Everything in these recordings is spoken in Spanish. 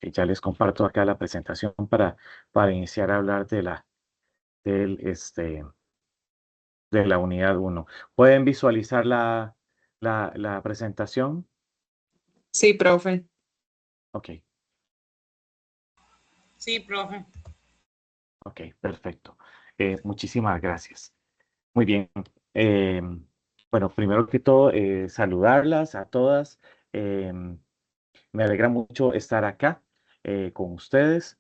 Ya les comparto acá la presentación para iniciar a hablar del, este, de la unidad uno. ¿Pueden visualizar la presentación? Sí, profe. Ok, Sí, profe. ok, perfecto. Muchísimas gracias. Muy bien. em, bueno, primero que todo, saludarlas a todas. em, Me alegra mucho estar acá con ustedes.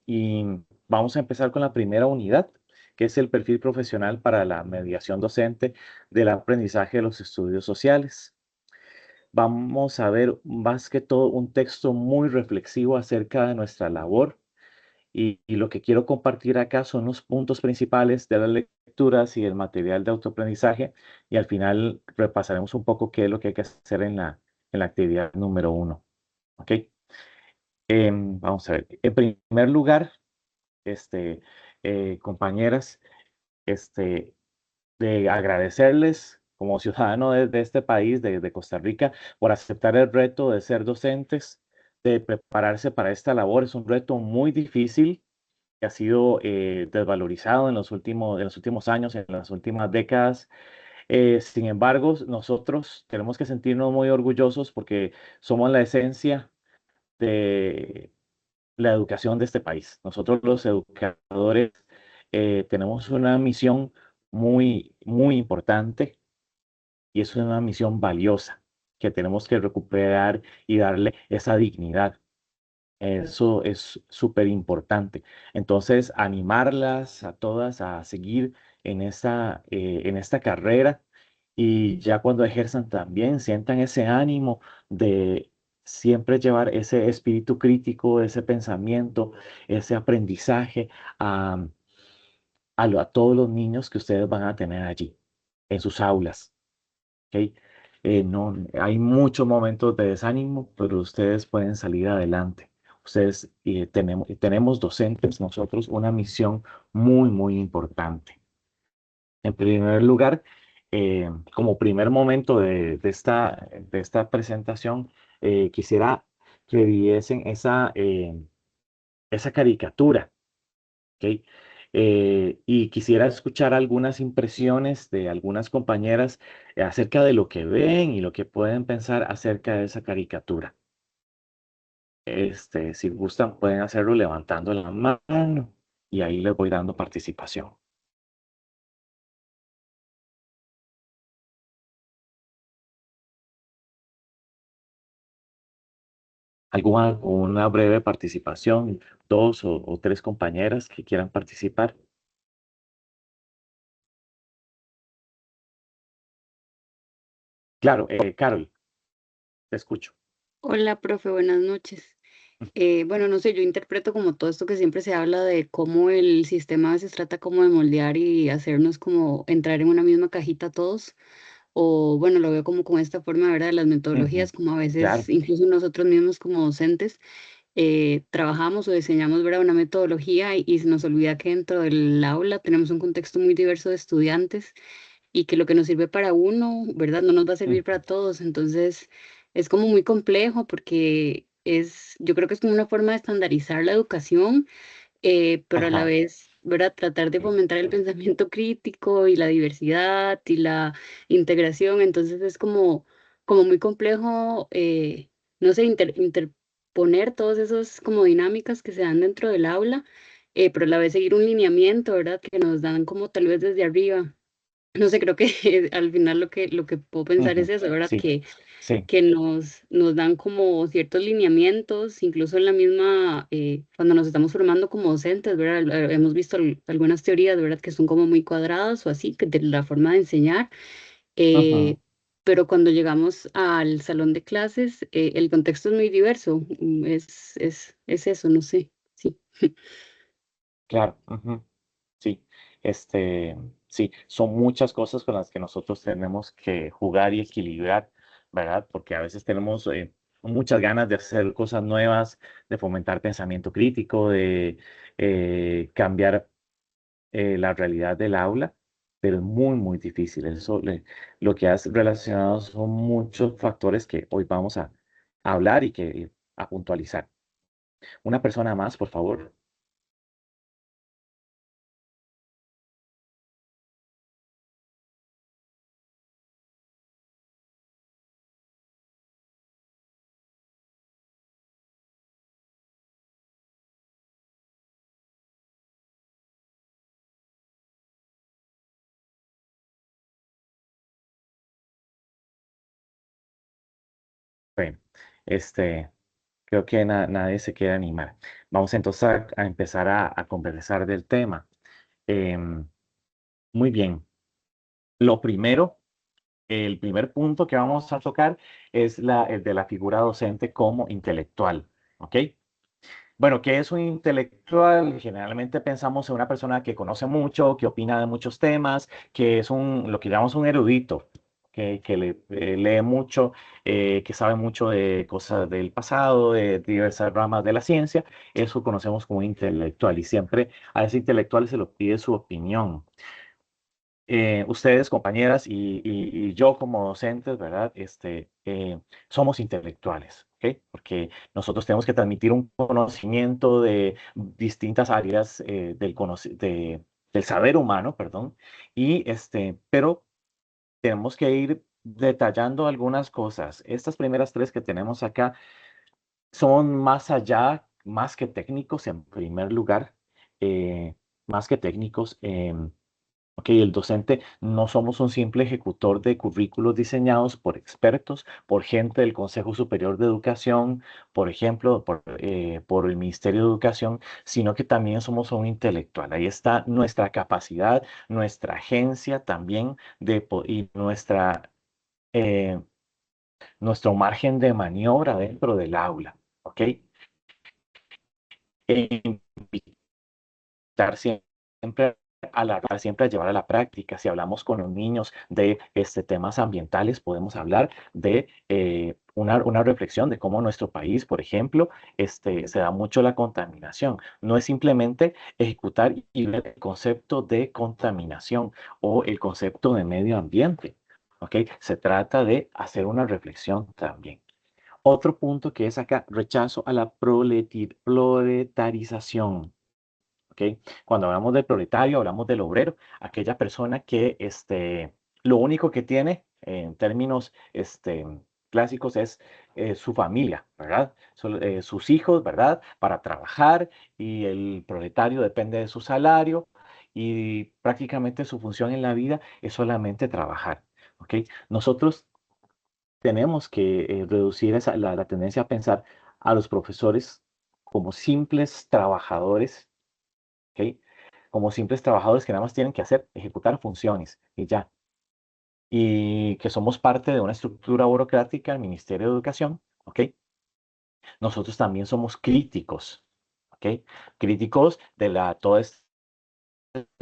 Y vamos a empezar con la primera unidad, que es el perfil profesional para la mediación docente del aprendizaje de los estudios sociales. Vamos a ver más que todo un texto muy reflexivo acerca de nuestra labor y lo que quiero compartir acá son los puntos principales de las lecturas y el material de autoaprendizaje y al final repasaremos un poco qué es lo que hay que hacer en la actividad número uno. ¿Ok? Vamos a ver. En primer lugar, este, compañeras, este, de agradecerles como ciudadano de este país, de Costa Rica, por aceptar el reto de ser docentes, de prepararse para esta labor. Es un reto muy difícil que ha sido desvalorizado en los últimos años, en las últimas décadas. Sin embargo, nosotros tenemos que sentirnos muy orgullosos porque somos la esencia de la educación de este país. Nosotros los educadores tenemos una misión muy, muy importante y es una misión valiosa que tenemos que recuperar y darle esa dignidad. Eso es súper importante. Entonces, animarlas a todas a seguir en esta carrera y ya cuando ejerzan también sientan ese ánimo de siempre llevar ese espíritu crítico, ese pensamiento, ese aprendizaje a, a todos los niños que ustedes van a tener allí, en sus aulas. ¿Ok? No, hay muchos momentos de desánimo, pero ustedes pueden salir adelante. Ustedes tenemos docentes, nosotros, una misión muy, muy importante. En primer lugar, como primer momento de esta presentación, quisiera que viesen esa caricatura. ¿Ok? Y quisiera escuchar algunas impresiones de algunas compañeras acerca de lo que ven y lo que pueden pensar acerca de esa caricatura. Si gustan, pueden hacerlo levantando la mano y ahí les voy dando participación. Una breve participación, dos o tres compañeras que quieran participar. Claro, Carol, te escucho. Hola, profe, buenas noches. Bueno, no sé, yo interpreto como todo esto que siempre se habla de cómo el sistema a veces trata como de moldear y hacernos como entrar en una misma cajita todos, o bueno, lo veo como con esta forma, ¿verdad? De las Ujú, metodologías, como a veces claro. incluso nosotros mismos como docentes trabajamos o diseñamos, ¿verdad? Una metodología y se nos olvida que dentro del aula tenemos un contexto muy diverso de estudiantes y que lo que nos sirve para uno, ¿verdad? No nos va a servir Ujú, para todos. Entonces, es como muy complejo porque yo creo que es como una forma de estandarizar la educación, pero a la ajá. vez, ¿verdad? Tratar de fomentar el pensamiento crítico y la diversidad y la integración. Entonces, es como muy complejo, no sé, interponer todos esos como dinámicas que se dan dentro del aula. Pero a la vez seguir un lineamiento, ¿verdad? Que nos dan como tal vez desde arriba. No sé, creo que al final lo que puedo pensar es Ujú, eso, ¿verdad? sí, sí. Que nos dan como ciertos lineamientos, incluso en la misma, cuando nos estamos formando como docentes, ¿verdad? Hemos visto algunas teorías, ¿verdad? Que son como muy cuadradas o así, que de la forma de enseñar, Ujú, eh, pero cuando llegamos al salón de clases, el contexto es muy diverso, es eso, no sé, sí. claro. Ujú. Sí, sí, son muchas cosas con las que nosotros tenemos que jugar y equilibrar, ¿verdad? Porque a veces tenemos muchas ganas de hacer cosas nuevas, de fomentar pensamiento crítico, de cambiar la realidad del aula, pero es muy, muy difícil. Lo que has relacionado son muchos factores que hoy vamos hablar y a puntualizar. Una persona más, por favor. Bueno, este, creo que nadie se quiere animar. Vamos entonces a empezar a conversar del tema. Em, muy bien. Lo primero, el primer punto que vamos a tocar es el de la figura docente como intelectual. ¿Ok? Bueno, ¿qué es un intelectual? Generalmente pensamos en una persona que conoce mucho, que opina de muchos temas, que es lo que llamamos un erudito, lee mucho, que sabe mucho de cosas del pasado, de diversas ramas de la ciencia. Eso conocemos como intelectual y siempre a ese intelectual se le pide su opinión. Ustedes, compañeras, y yo como docentes, ¿verdad? Somos intelectuales, ¿ok? Porque nosotros tenemos que transmitir un conocimiento de distintas áreas del saber humano, perdón, pero tenemos que ir detallando algunas cosas. Estas primeras tres que tenemos acá son más allá, más que técnicos en primer lugar, más que técnicos. Ok, el docente no somos un simple ejecutor de currículos diseñados por expertos, por gente del Consejo Superior de Educación, por ejemplo, por el Ministerio de Educación, sino que también somos un intelectual. Ahí está nuestra capacidad, nuestra agencia también y eh, nuestro margen de maniobra dentro del aula. ¿Ok? Invitar siempre siempre a llevar a la práctica. Si hablamos con los niños de temas ambientales, podemos hablar de una reflexión de cómo en nuestro país, por ejemplo, se da mucho la contaminación. No es simplemente ejecutar y ver el concepto de contaminación o el concepto de medio ambiente. ¿Ok? Se trata de hacer una reflexión también. Otro punto que es acá, rechazo a la proletarización. ¿Ok? Cuando hablamos del proletario, hablamos del obrero, aquella persona que lo único que tiene en términos clásicos es su familia, ¿verdad? Sus hijos, ¿verdad? Para trabajar y el proletario depende de su salario y prácticamente su función en la vida es solamente trabajar. ¿Ok? Nosotros tenemos que reducir la tendencia a pensar a los profesores como simples trabajadores, ¿ok? Como simples trabajadores que nada más tienen que hacer, ejecutar funciones y ya. Y que somos parte de una estructura burocrática, el Ministerio de Educación, ¿ok? Nosotros también somos críticos, ¿ok? Críticos de toda esta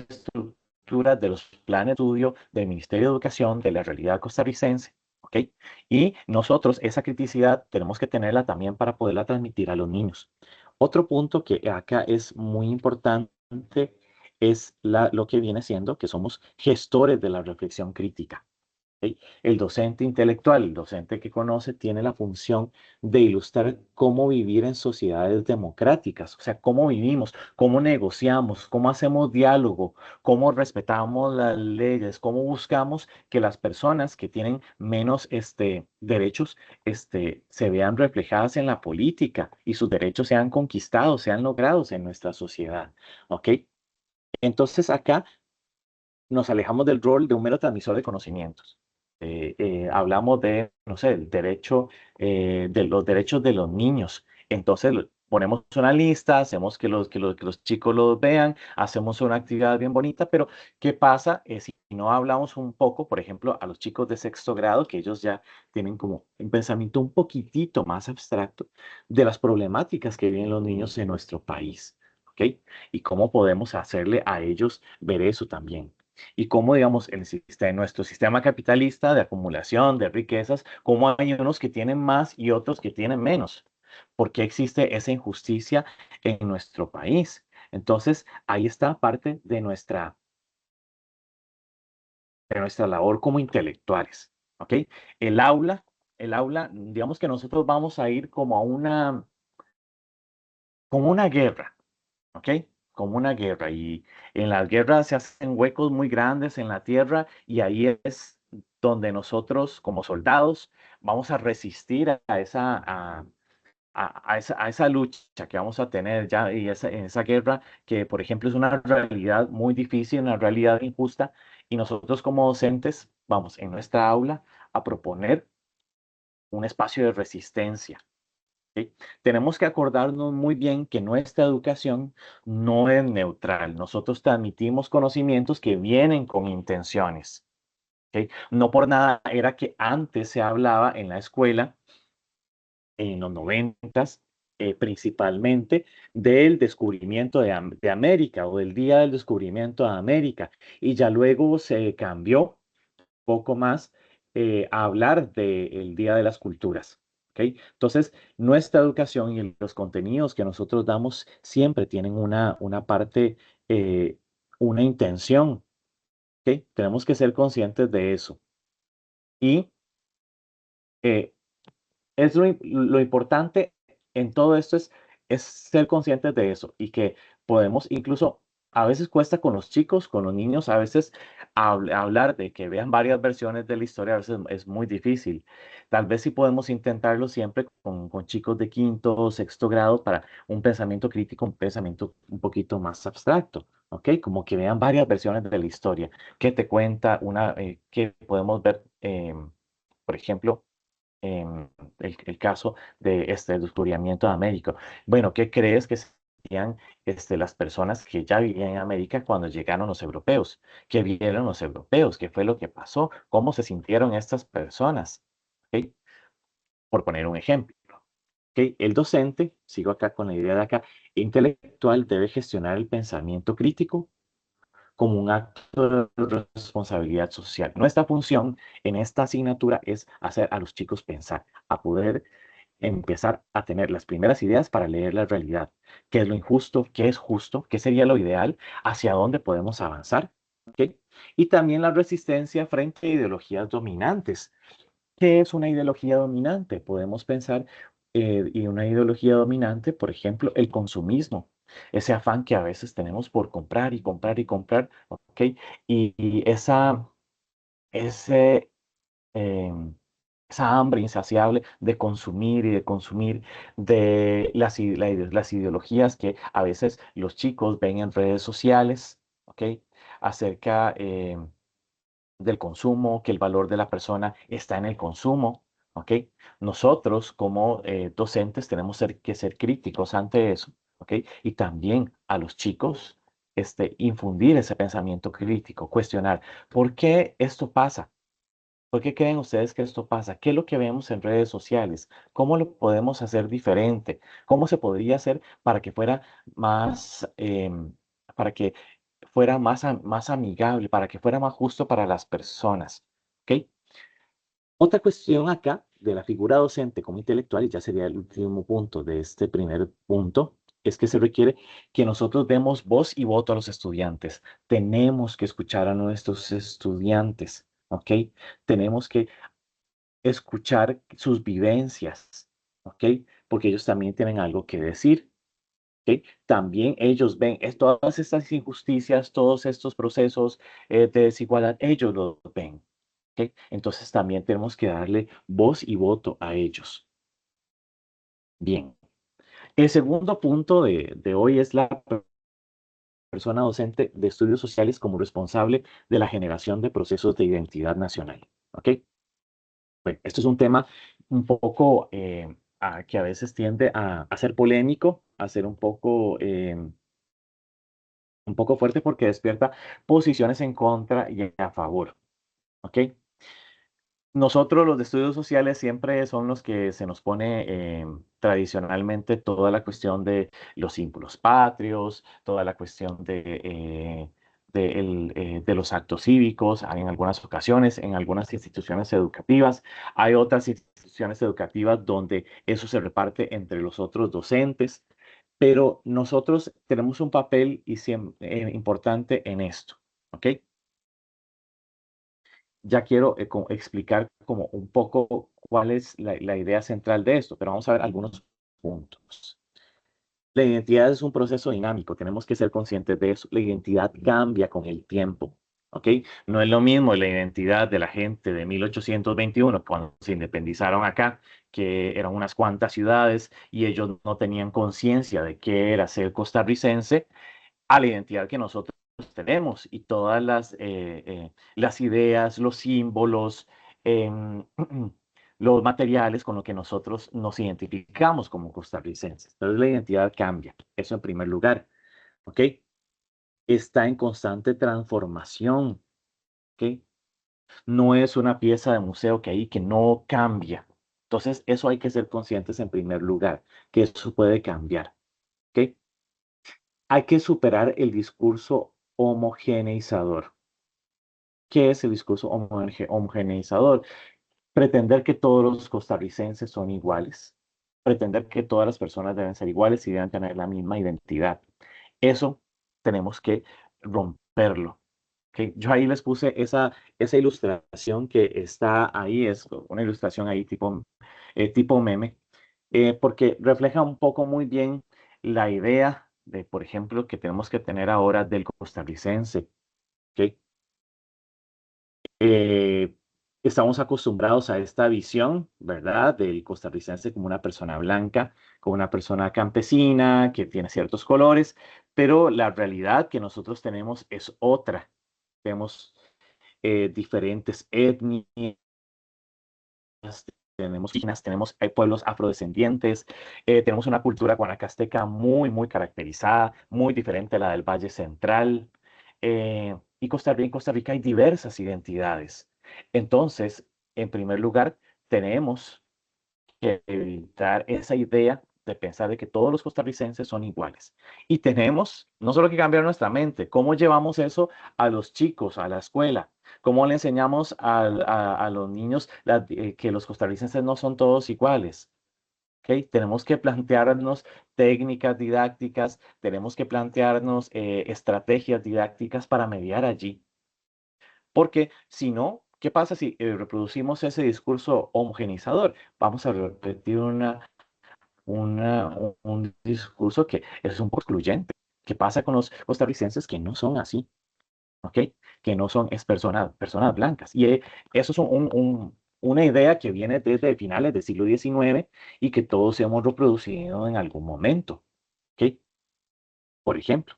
estructura de los planes de estudio del Ministerio de Educación, de la realidad costarricense, ¿ok? Y nosotros esa criticidad tenemos que tenerla también para poderla transmitir a los niños. Otro punto que acá es muy importante es lo que viene siendo que somos gestores de la reflexión crítica. ¿Ok? El docente intelectual, el docente que conoce, tiene la función de ilustrar cómo vivir en sociedades democráticas, o sea, cómo vivimos, cómo negociamos, cómo hacemos diálogo, cómo respetamos las leyes, cómo buscamos que las personas que tienen menos derechos se vean reflejadas en la política y sus derechos sean conquistados, sean logrados en nuestra sociedad. ¿Ok? Entonces acá nos alejamos del rol de un mero transmisor de conocimientos. Hablamos de, no sé, el derecho, de los derechos de los niños. Entonces ponemos una lista, hacemos que los chicos lo vean, hacemos una actividad bien bonita, pero ¿qué pasa si no hablamos un poco, por ejemplo, a los chicos de sexto grado, que ellos ya tienen como un pensamiento un poquitito más abstracto de las problemáticas que viven los niños en nuestro país? ¿Ok? Y cómo podemos hacerle a ellos ver eso también y cómo, digamos, en nuestro sistema capitalista de acumulación de riquezas, cómo hay unos que tienen más y otros que tienen menos. ¿Por qué existe esa injusticia en nuestro país? Entonces, ahí está parte de nuestra labor como intelectuales. ¿Ok? El aula. el aula, digamos que nosotros vamos a ir como una guerra, ¿ok? Como una guerra. Y en las guerras se hacen huecos muy grandes en la tierra y ahí es donde nosotros como soldados vamos a resistir a esa lucha que vamos a tener ya y en esa guerra que, por ejemplo, es una realidad muy difícil, una realidad injusta, y nosotros como docentes vamos en nuestra aula a proponer un espacio de resistencia. ¿Sí? Tenemos que acordarnos muy bien que nuestra educación no es neutral. Nosotros transmitimos conocimientos que vienen con intenciones. ¿Ok? No por nada era que antes se hablaba en la escuela en los noventas, principalmente del descubrimiento de América o del Día del Descubrimiento de América. Y ya luego se cambió poco más a hablar del Día de las Culturas. ¿Ok? Entonces, nuestra educación y los contenidos que nosotros damos siempre tienen una parte, una intención. ¿Ok? Tenemos que ser conscientes de eso. Y eh, es lo importante en todo esto es ser conscientes de eso y que podemos incluso, a veces cuesta con los chicos, con los niños, a veces hablar de que vean varias versiones de la historia, a veces es muy difícil. Tal vez sí podemos intentarlo siempre con chicos de quinto o sexto grado para un pensamiento crítico, un pensamiento un poquito más abstracto. ¿Ok? Como que vean varias versiones de la historia. ¿Qué te cuenta que podemos ver, por ejemplo, el caso de el descubrimiento de América? Bueno, ¿qué crees que serían las personas que ya vivían en América cuando llegaron los europeos? ¿Qué vieron los europeos? ¿Qué fue lo que pasó? ¿Cómo se sintieron estas personas? ¿Ok? Por poner un ejemplo. ¿Ok? El docente, sigo acá con la idea de acá, intelectual debe gestionar el pensamiento crítico como un acto de responsabilidad social. Nuestra función en esta asignatura es hacer a los chicos pensar, a poder empezar a tener las primeras ideas para leer la realidad. ¿Qué es lo injusto? ¿Qué es justo? ¿Qué sería lo ideal? ¿Hacia dónde podemos avanzar? ¿Ok? Y también la resistencia frente a ideologías dominantes. ¿Qué es una ideología dominante? Podemos pensar, y una ideología dominante, por ejemplo, el consumismo, ese afán que a veces tenemos por comprar y comprar y comprar, ¿ok? Y ese, em, esa hambre insaciable de consumir y de consumir de las ideologías que a veces los chicos ven en redes sociales, ¿ok? Acerca del consumo, que el valor de la persona está en el consumo, ¿ok? Nosotros como docentes tenemos que ser críticos ante eso, ¿ok? Y también a los chicos infundir ese pensamiento crítico, cuestionar, ¿por qué esto pasa? ¿Por qué creen ustedes que esto pasa? ¿Qué es lo que vemos en redes sociales? ¿Cómo lo podemos hacer diferente? ¿Cómo se podría hacer para que fuera más, para que fuera más amigable, para que fuera más justo para las personas? ¿Ok? Otra cuestión acá de la figura docente como intelectual, y ya sería el último punto de este primer punto, es que se requiere que nosotros demos voz y voto a los estudiantes. Tenemos que escuchar a nuestros estudiantes, ¿ok? Tenemos que escuchar sus vivencias, ¿ok? Porque ellos también tienen algo que decir, ¿ok? También ellos ven todas estas injusticias, todos estos procesos de desigualdad, ellos lo ven, ¿ok? Entonces también tenemos que darle voz y voto a ellos. Bien. El segundo punto de hoy es la persona docente de estudios sociales como responsable de la generación de procesos de identidad nacional, ¿ok? Bueno, esto es un tema un poco que a veces tiende a ser polémico, a ser un poco fuerte porque despierta posiciones en contra y a favor. ¿Ok? Nosotros, los de estudios sociales, siempre son los que se nos pone tradicionalmente toda la cuestión de los símbolos patrios, toda la cuestión de los actos cívicos, en algunas ocasiones, en algunas instituciones educativas. Hay otras instituciones educativas donde eso se reparte entre los otros docentes, pero nosotros tenemos un papel importante en esto. ¿Ok? Ya quiero explicar como un poco cuál es la idea central de esto, pero vamos a ver algunos puntos. La identidad es un proceso dinámico, tenemos que ser conscientes de eso. La identidad cambia con el tiempo, ¿ok? No es lo mismo la identidad de la gente de 1821, cuando se independizaron acá, que eran unas cuantas ciudades y ellos no tenían conciencia de qué era ser costarricense, a la identidad que nosotros tenemos y todas las ideas, los símbolos, em, los materiales con los que nosotros nos identificamos como costarricenses. Entonces la identidad cambia, eso en primer lugar, ¿ok? Está en constante transformación, ¿ok? No es una pieza de museo que no cambia. Entonces eso hay que ser conscientes en primer lugar, que eso puede cambiar, ¿ok? Hay que superar el discurso homogeneizador. ¿Qué es el discurso homogeneizador? Pretender que todos los costarricenses son iguales, pretender que todas las personas deben ser iguales y deben tener la misma identidad. Eso tenemos que romperlo. ¿Ok? Yo ahí les puse esa ilustración que está ahí, es una ilustración ahí tipo meme, porque refleja un poco muy bien la idea de, por ejemplo, que tenemos que tener ahora del costarricense. ¿Ok? Eh, Estamos acostumbrados a esta visión, ¿verdad? Del costarricense como una persona blanca, como una persona campesina, que tiene ciertos colores, pero la realidad que nosotros tenemos es otra. Tenemos diferentes etnias, tenemos indígenas, tenemos pueblos afrodescendientes, tenemos una cultura guanacasteca muy caracterizada, muy diferente a la del Valle Central. Y en Costa Rica hay diversas identidades. Entonces, en primer lugar, tenemos que evitar esa idea de pensar de que todos los costarricenses son iguales. Y tenemos no solo que cambiar nuestra mente, cómo llevamos eso a los chicos, a la escuela, cómo le enseñamos a los niños que los costarricenses no son todos iguales. ¿Ok? Tenemos que plantearnos técnicas didácticas, tenemos que plantearnos estrategias didácticas para mediar allí. Porque si no, ¿qué pasa si reproducimos ese discurso homogenizador? Vamos a repetir un discurso que es un poco excluyente. ¿Qué pasa con los costarricenses que no son así? ¿Ok? Que no son personas blancas. Y eso es una idea que viene desde finales del siglo XIX y que todos hemos reproducido en algún momento. ¿Ok? Por ejemplo.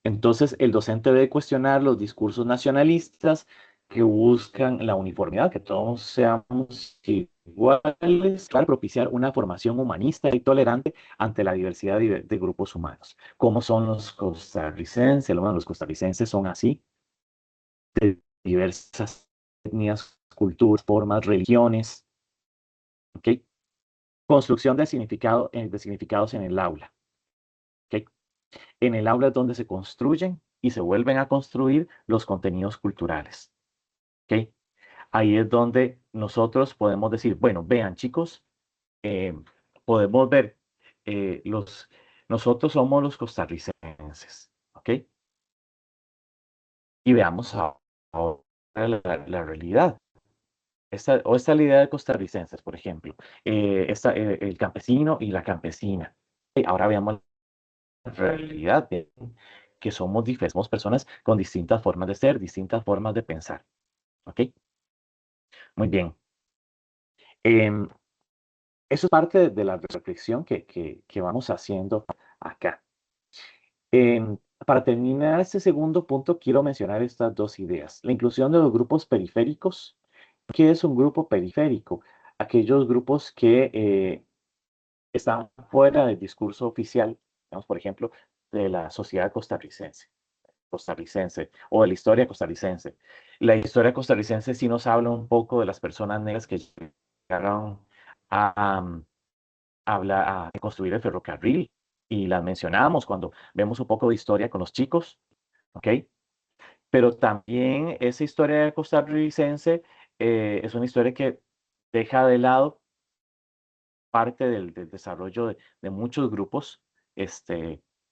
Entonces, el docente debe cuestionar los discursos nacionalistas que buscan la uniformidad, que todos seamos iguales, para propiciar una formación humanista y tolerante ante la diversidad de grupos humanos. ¿Cómo son los costarricenses? Bueno, los costarricenses son así, de diversas etnias, culturas, formas, religiones. ¿Ok? Construcción de significados en el aula. ¿Ok? En el aula es donde se construyen y se vuelven a construir los contenidos culturales. ¿Ok? Ahí es donde nosotros podemos decir, bueno, vean chicos, eh, podemos ver, nosotros somos los costarricenses, ¿ok? Y veamos ahora la realidad. Esta es la idea de costarricenses, por ejemplo. El campesino y la campesina. Ahora veamos la realidad de que somos diferentes, somos personas con distintas formas de ser, distintas formas de pensar. ¿Ok? Muy bien. Em, Eso es parte de la reflexión que vamos haciendo acá. Para terminar este segundo punto, quiero mencionar estas dos ideas. La inclusión de los grupos periféricos. ¿Qué es un grupo periférico? Aquellos grupos que están fuera del discurso oficial, digamos, por ejemplo, de la sociedad costarricense o de la historia costarricense. La historia costarricense sí nos habla un poco de las personas negras que llegaron a, a construir el ferrocarril y las mencionamos cuando vemos un poco de historia con los chicos, ¿ok? Pero también esa historia costarricense es una historia que deja de lado parte del desarrollo de muchos grupos,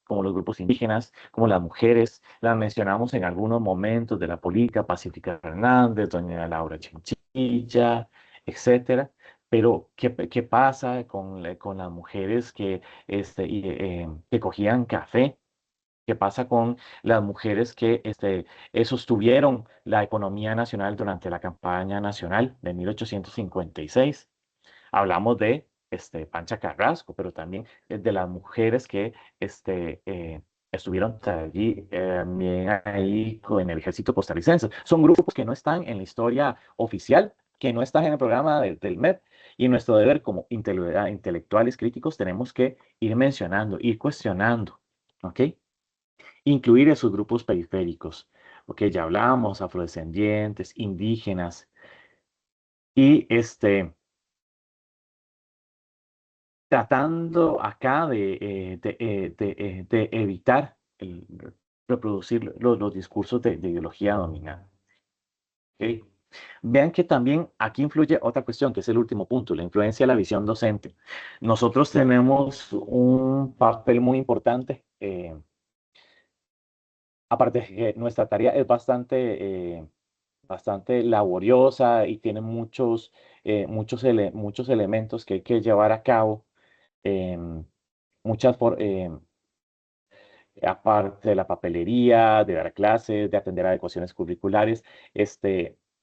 como los grupos indígenas, como las mujeres, las mencionamos en algunos momentos de la política, Pacífica Fernández, doña Laura Chinchilla, etcétera, Pero, ¿qué pasa con las mujeres que cogían café? ¿Qué pasa con las mujeres que sostuvieron la economía nacional durante la campaña nacional de 1856? Hablamos de Pancha Carrasco, pero también de las mujeres que estuvieron allí, también ahí en el ejército costarricense. Son grupos que no están en la historia oficial, que no están en el programa del MEP, y nuestro deber como intelectuales críticos tenemos que ir mencionando, ir cuestionando, ¿ok? Incluir esos grupos periféricos, ¿ok? Ya hablábamos, afrodescendientes, indígenas, y tratando acá de evitar reproducir los discursos de ideología dominante. ¿Ok? Vean que también aquí influye otra cuestión, que es el último punto, la influencia de la visión docente. Nosotros tenemos un papel muy importante, aparte de que nuestra tarea es bastante laboriosa y tiene muchos elementos que hay que llevar a cabo. em, muchas, aparte de la papelería, de dar clases, de atender adecuaciones curriculares,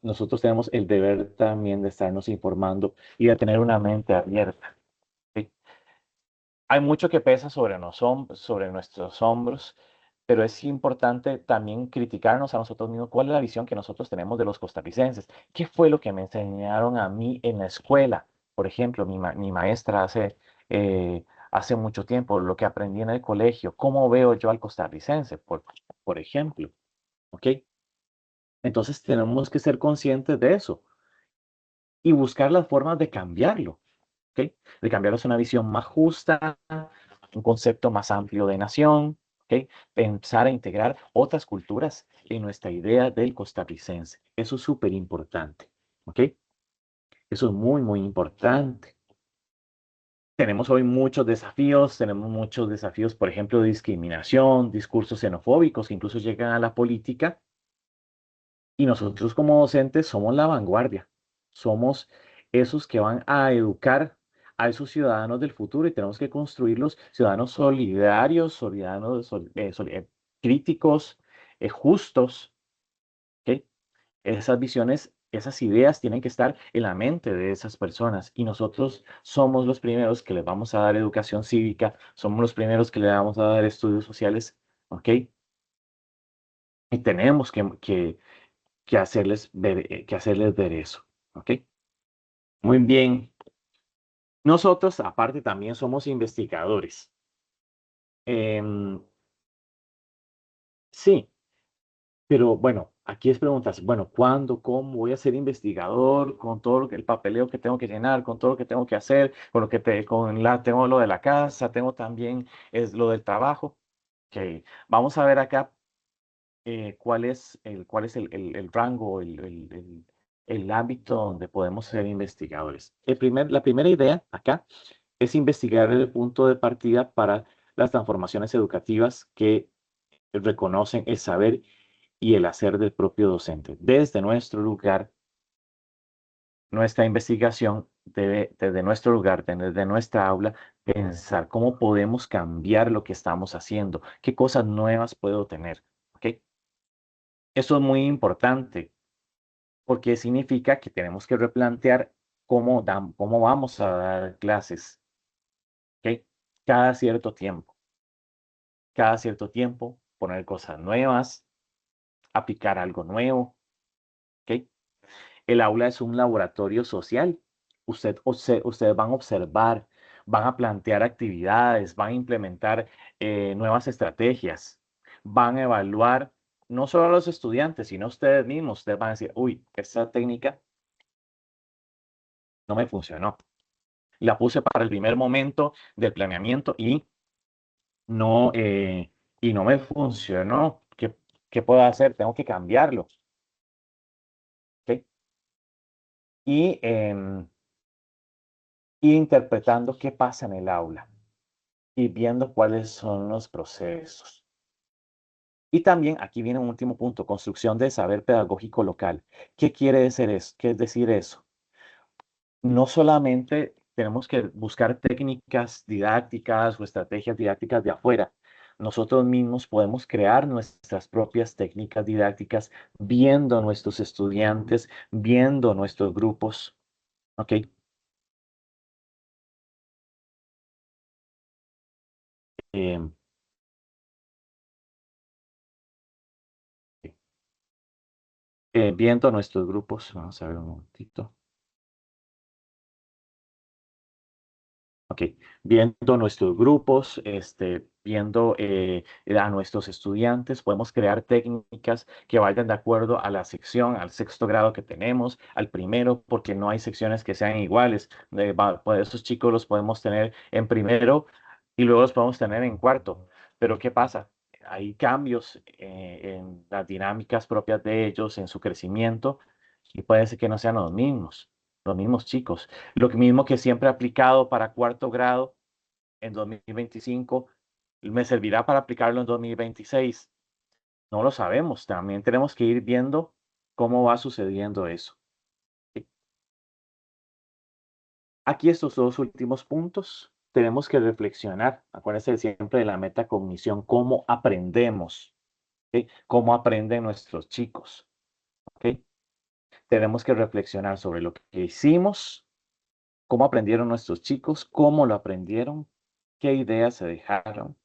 nosotros tenemos el deber también de estarnos informando y de tener una mente abierta. ¿Sí? Hay mucho que pesa sobre nuestros hombros, pero es importante también criticarnos a nosotros mismos. ¿Cuál es la visión que nosotros tenemos de los costarricenses? ¿Qué fue lo que me enseñaron a mí en la escuela? Por ejemplo, mi maestra hace mucho tiempo, lo que aprendí en el colegio, ¿cómo veo yo al costarricense? Por ejemplo, ¿ok? Entonces tenemos que ser conscientes de eso y buscar las formas de cambiarlo, ¿ok? De cambiarlo a una visión más justa, un concepto más amplio de nación, ¿ok? Pensar a integrar otras culturas en nuestra idea del costarricense. Eso es súper importante, ¿ok? Eso es muy, muy importante. Tenemos hoy tenemos muchos desafíos, por ejemplo, de discriminación, discursos xenofóbicos que incluso llegan a la política, y nosotros como docentes somos la vanguardia, somos esos que van a educar a esos ciudadanos del futuro, y tenemos que construirlos ciudadanos solidarios, críticos, justos, ¿ok? Esas visiones, esas ideas tienen que estar en la mente de esas personas, y nosotros somos los primeros que les vamos a dar educación cívica, somos los primeros que les vamos a dar estudios sociales, ¿ok? Y tenemos que hacerles ver eso, ¿ok? Muy bien. Nosotros, aparte, también somos investigadores. Em, sí, pero bueno, aquí es preguntas, bueno, ¿cuándo, cómo voy a ser investigador con todo el papeleo que tengo que llenar, con todo lo que tengo que hacer, con lo que tengo lo de la casa, tengo también es lo del trabajo? Ok, vamos a ver acá cuál es el rango, el ámbito donde podemos ser investigadores. La primera idea acá es investigar el punto de partida para las transformaciones educativas que reconocen el saber y el hacer del propio docente. Desde nuestro lugar, nuestra investigación debe, desde nuestro lugar, desde nuestra aula, pensar cómo podemos cambiar lo que estamos haciendo, qué cosas nuevas puedo tener. ¿Ok? Eso es muy importante porque significa que tenemos que replantear cómo vamos a dar clases. ¿Ok? Cada cierto tiempo. Cada cierto tiempo, poner cosas nuevas, aplicar algo nuevo. ¿Ok? El aula es un laboratorio social. Ustedes van a observar, van a plantear actividades, van a implementar nuevas estrategias, van a evaluar no solo a los estudiantes, sino a ustedes mismos. Ustedes van a decir, uy, esta técnica no me funcionó. La puse para el primer momento del planeamiento no, eh, y no me funcionó. ¿Qué puedo hacer? Tengo que cambiarlo. ¿Ok? Y ir interpretando qué pasa en el aula y viendo cuáles son los procesos. Y también aquí viene un último punto, construcción de saber pedagógico local. ¿Qué quiere decir eso? ¿Qué es decir eso? no solamente tenemos que buscar técnicas didácticas o estrategias didácticas de afuera. Nosotros mismos podemos crear nuestras propias técnicas didácticas viendo nuestros estudiantes, viendo nuestros grupos. ¿Ok? Em, viendo nuestros grupos. Vamos a ver un momentito. Ok, viendo nuestros grupos, viendo a nuestros estudiantes, podemos crear técnicas que vayan de acuerdo a la sección, al sexto grado que tenemos, al primero, porque no hay secciones que sean iguales. Pues esos chicos los podemos tener en primero y luego los podemos tener en cuarto. Pero ¿qué pasa? Hay cambios en las dinámicas propias de ellos, en su crecimiento, y puede ser que no sean los mismos chicos. Lo mismo que siempre he aplicado para cuarto grado en 2025, ¿me servirá para aplicarlo en 2026? No lo sabemos. También tenemos que ir viendo cómo va sucediendo eso. ¿Sí? Aquí estos dos últimos puntos, tenemos que reflexionar. Acuérdense siempre de la metacognición, cómo aprendemos, ¿sí? Cómo aprenden nuestros chicos. ¿Ok? Tenemos que reflexionar sobre lo que hicimos, cómo aprendieron nuestros chicos, cómo lo aprendieron, qué ideas se dejaron,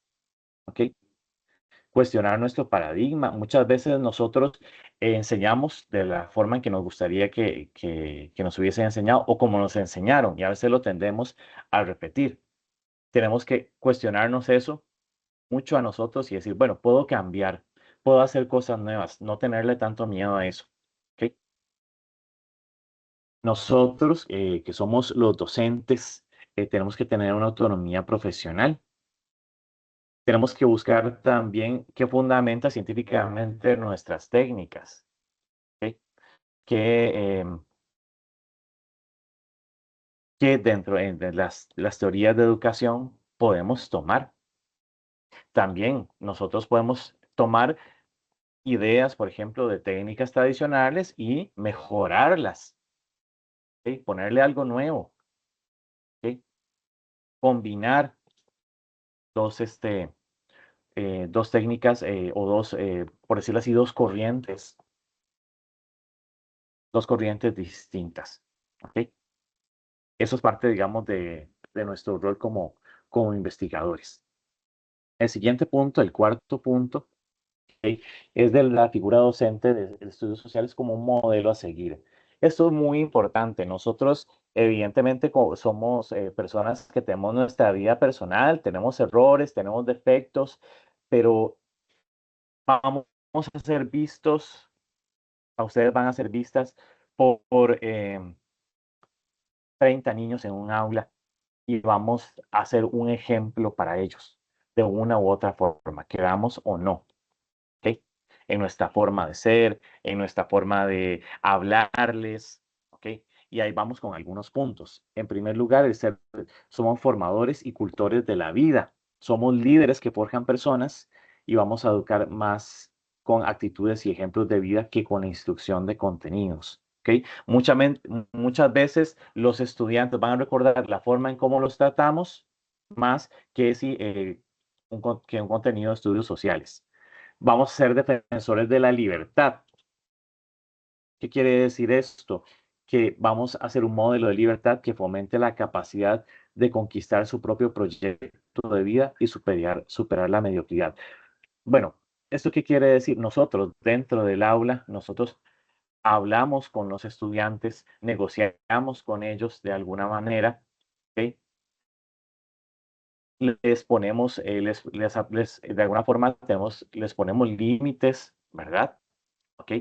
¿ok? Cuestionar nuestro paradigma. Muchas veces nosotros enseñamos de la forma en que nos gustaría que nos hubiesen enseñado o como nos enseñaron y a veces lo tendemos a repetir. Tenemos que cuestionarnos eso mucho a nosotros y decir, bueno, puedo cambiar, puedo hacer cosas nuevas, no tenerle tanto miedo a eso, ¿ok? Nosotros, que somos los docentes, tenemos que tener una autonomía profesional. Tenemos que buscar también qué fundamenta científicamente nuestras técnicas, ¿ok? Que, que dentro de las teorías de educación podemos tomar. También nosotros podemos tomar ideas, por ejemplo, de técnicas tradicionales y mejorarlas, ¿ok? Ponerle algo nuevo, ¿ok? Combinar dos, dos técnicas o dos, por decirlo así, dos corrientes distintas, ¿ok? Eso es parte, digamos, de nuestro rol como investigadores. El siguiente punto, el cuarto punto, ¿ok? Es de la figura docente de estudios sociales como un modelo a seguir. Esto es muy importante. Nosotros, evidentemente, somos personas que tenemos nuestra vida personal, tenemos errores, tenemos defectos, pero vamos a ser vistos, a ustedes van a ser vistas por 30 niños en un aula y vamos a ser un ejemplo para ellos de una u otra forma, queramos o no, ¿ok? En nuestra forma de ser, en nuestra forma de hablarles, ¿ok? Y ahí vamos con algunos puntos. En primer lugar, somos formadores y cultores de la vida. Somos líderes que forjan personas y vamos a educar más con actitudes y ejemplos de vida que con la instrucción de contenidos. ¿Ok? Muchas veces los estudiantes van a recordar la forma en cómo los tratamos más que si que un contenido de estudios sociales. Vamos a ser defensores de la libertad. ¿Qué quiere decir esto? Que vamos a hacer un modelo de libertad que fomente la capacidad de conquistar su propio proyecto de vida y superar la mediocridad. Bueno, ¿esto qué quiere decir? Nosotros dentro del aula, nosotros hablamos con los estudiantes, negociamos con ellos de alguna manera, ¿ok? Les ponemos, de alguna forma les ponemos límites, ¿verdad? ¿Ok?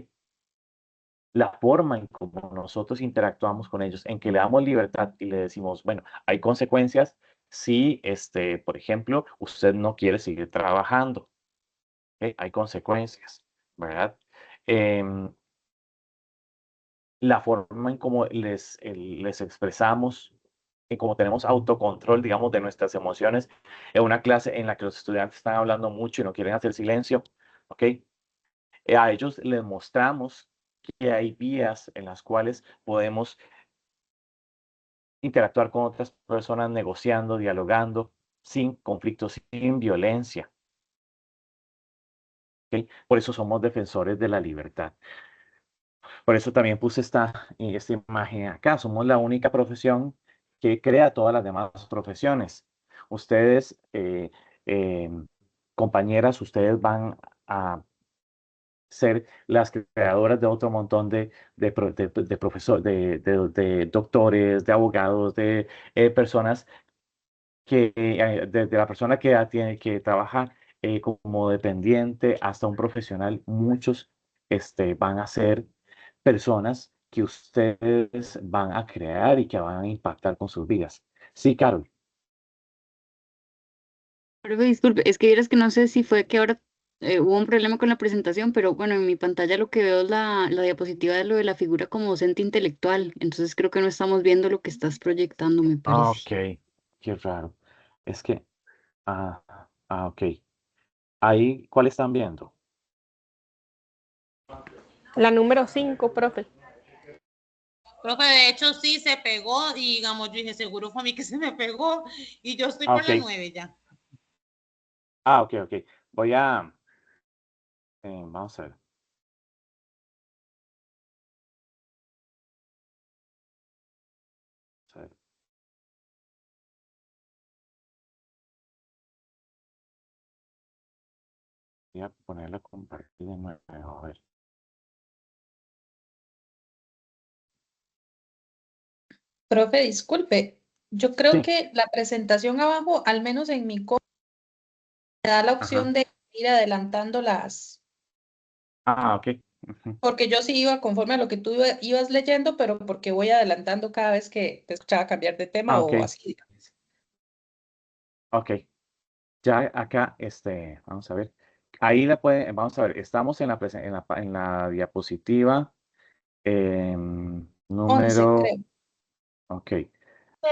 La forma en cómo nosotros interactuamos con ellos, en que le damos libertad y le decimos, bueno, hay consecuencias si, por ejemplo, usted no quiere seguir trabajando, ¿ok? Hay consecuencias, ¿verdad? Em, la forma en cómo les expresamos, en cómo tenemos autocontrol, digamos, de nuestras emociones, en una clase en la que los estudiantes están hablando mucho y no quieren hacer silencio, ¿ok? A ellos les mostramos que hay vías en las cuales podemos interactuar con otras personas, negociando, dialogando, sin conflictos, sin violencia. ¿Ok? Por eso somos defensores de la libertad. Por eso también puse esta imagen acá. Somos la única profesión que crea todas las demás profesiones. Ustedes, compañeras, ustedes van a ser las creadoras de otro montón de doctores, de abogados, de personas desde la persona que ya tiene que trabajar como dependiente hasta un profesional, muchos van a ser personas que ustedes van a crear y que van a impactar con sus vidas. Sí, Carol. Profe, disculpe, es que vieras que no sé si fue que ahora hubo un problema con la presentación, pero bueno, en mi pantalla lo que veo es la diapositiva de lo de la figura como docente intelectual, entonces creo que no estamos viendo lo que estás proyectando, me Ok, parece. qué raro. Es que, ah, ok. Ahí, ¿cuál están viendo? La número 5, profe. Profe, de hecho sí se pegó y digamos, yo dije, seguro fue a mí que se me pegó y yo estoy Ah, por la ok. 9 ya. Ok, ok. Voy a, vamos a ver. Vamos a ver. Voy a ponerla compartida de nuevo. A ver. Profe, disculpe. Yo creo Sí. que la presentación abajo, al menos en mi me da la Ajá. opción de ir adelantando las, Ah, ok. Ujú. porque yo sí iba conforme a lo que tú ibas leyendo, pero porque voy adelantando cada vez que te escuchaba cambiar de tema Ah, o ok. así, digamos. Ok. Ya acá, vamos a ver. Ahí la pueden, vamos a ver, estamos en la diapositiva 11, número, creo. ok,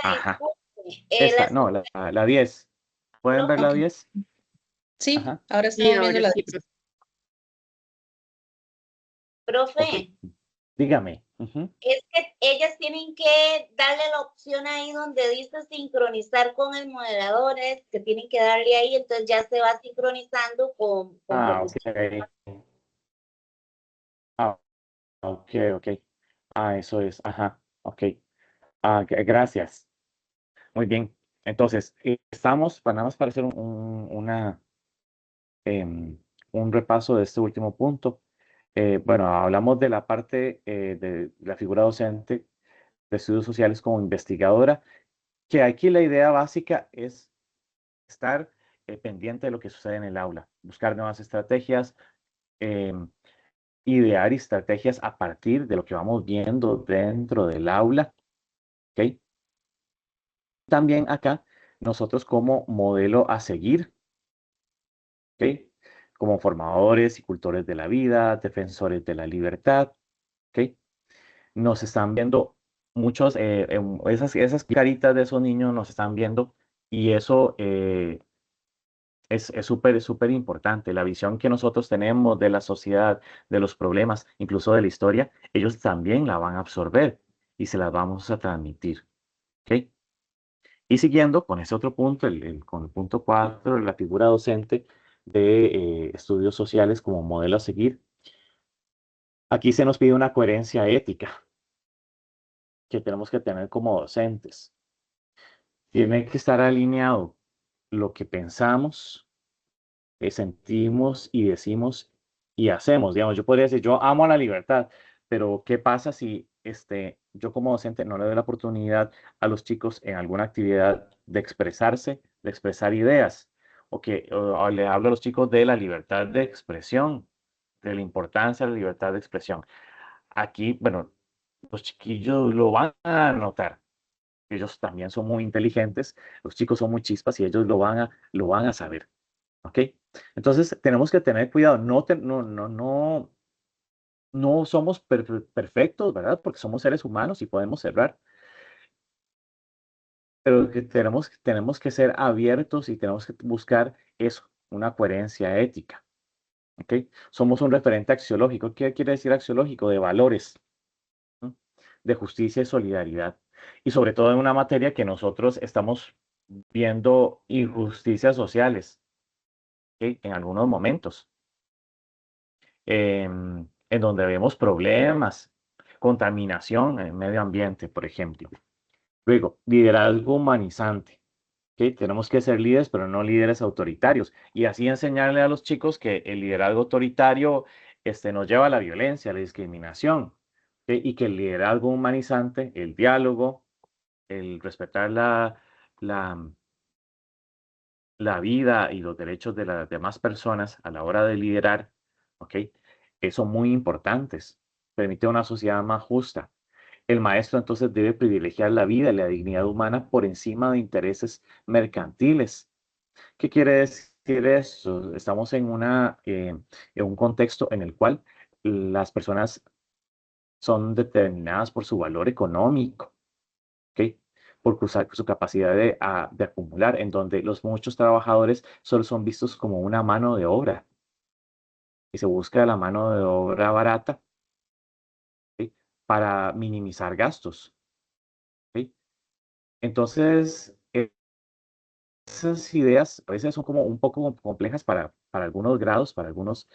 ajá. Disculpe, Esta, no, la 10. ¿Pueden ver la Ok. 10? Sí, Ajá, ahora Sí, estamos viendo ahora la sí, profe. ok. profe, Dígame. Ujú. es que ellas tienen que darle la opción ahí donde dice sincronizar con el moderador, es que tienen que darle ahí, entonces ya se va sincronizando con Ah, conforme ok. usted. Ah, ok, ok. Ah, eso es, ajá, ok. Ah, gracias. Muy bien. Entonces, estamos, nada más para hacer un repaso de este último punto. Bueno, hablamos de la parte de la figura docente de estudios sociales como investigadora, que aquí la idea básica es estar pendiente de lo que sucede en el aula, buscar nuevas estrategias, em, idear estrategias a partir de lo que vamos viendo dentro del aula. ¿Ok? También acá, nosotros como modelo a seguir, ¿ok? Como formadores y cultores de la vida, defensores de la libertad, ¿ok? Nos están viendo muchos, esas caritas de esos niños nos están viendo y eso es súper importante. La visión que nosotros tenemos de la sociedad, de los problemas, incluso de la historia, ellos también la van a absorber y se las vamos a transmitir, ¿ok? Y siguiendo con ese otro punto, con el punto 4, la figura docente de estudios sociales como modelo a seguir, aquí se nos pide una coherencia ética que tenemos que tener como docentes. Tiene que estar alineado lo que pensamos, sentimos y decimos y hacemos. Digamos, yo podría decir, yo amo la libertad, pero ¿qué pasa si yo como docente no le doy la oportunidad a los chicos en alguna actividad de expresarse, de expresar ideas? O le hablo a los chicos de la libertad de expresión, de la importancia de la libertad de expresión. Aquí, bueno, los chiquillos lo van a notar. Ellos también son muy inteligentes, los chicos son muy chispas y ellos lo van a saber. ¿Ok? Entonces tenemos que tener cuidado, no somos perfectos, ¿verdad? Porque somos seres humanos y podemos errar, pero que tenemos que ser abiertos y tenemos que buscar eso, una coherencia ética, ¿ok? Somos un referente axiológico. ¿Qué quiere decir axiológico? De valores, ¿no? De justicia y solidaridad. Y sobre todo en una materia que nosotros estamos viendo injusticias sociales, ¿ok? En algunos momentos, en donde vemos problemas, contaminación en el medio ambiente, por ejemplo. Luego, liderazgo humanizante. ¿Ok? Tenemos que ser líderes, pero no líderes autoritarios. Y así enseñarle a los chicos que el liderazgo autoritario nos lleva a la violencia, a la discriminación. ¿Ok? Y que el liderazgo humanizante, el diálogo, el respetar la, la vida y los derechos de las demás personas a la hora de liderar, ¿ok? Son muy importantes. Permite una sociedad más justa. El maestro entonces debe privilegiar la vida y la dignidad humana por encima de intereses mercantiles. ¿Qué quiere decir eso? Estamos en un contexto en el cual las personas son determinadas por su valor económico, ¿ok? Por su capacidad de acumular, en donde los muchos trabajadores solo son vistos como una mano de obra y se busca la mano de obra barata, ¿ok? Para minimizar gastos, ¿ok? Entonces, esas ideas a veces son como un poco complejas para algunos grados, para algunos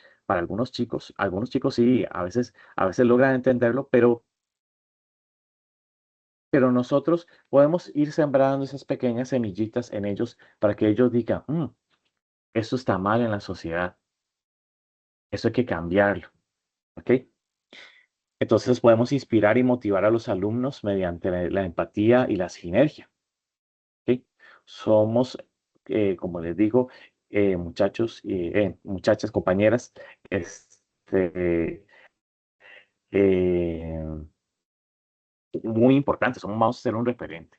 chicos. Algunos chicos sí, a veces logran entenderlo, pero nosotros podemos ir sembrando esas pequeñas semillitas en ellos para que ellos digan, esto está mal en la sociedad, esto hay que cambiarlo, ¿ok? Entonces podemos inspirar y motivar a los alumnos mediante la empatía y la sinergia, ¿ok? Somos, como les digo, muchachos y muchachas, compañeras, este, eh, muy importantes, vamos a ser un referente.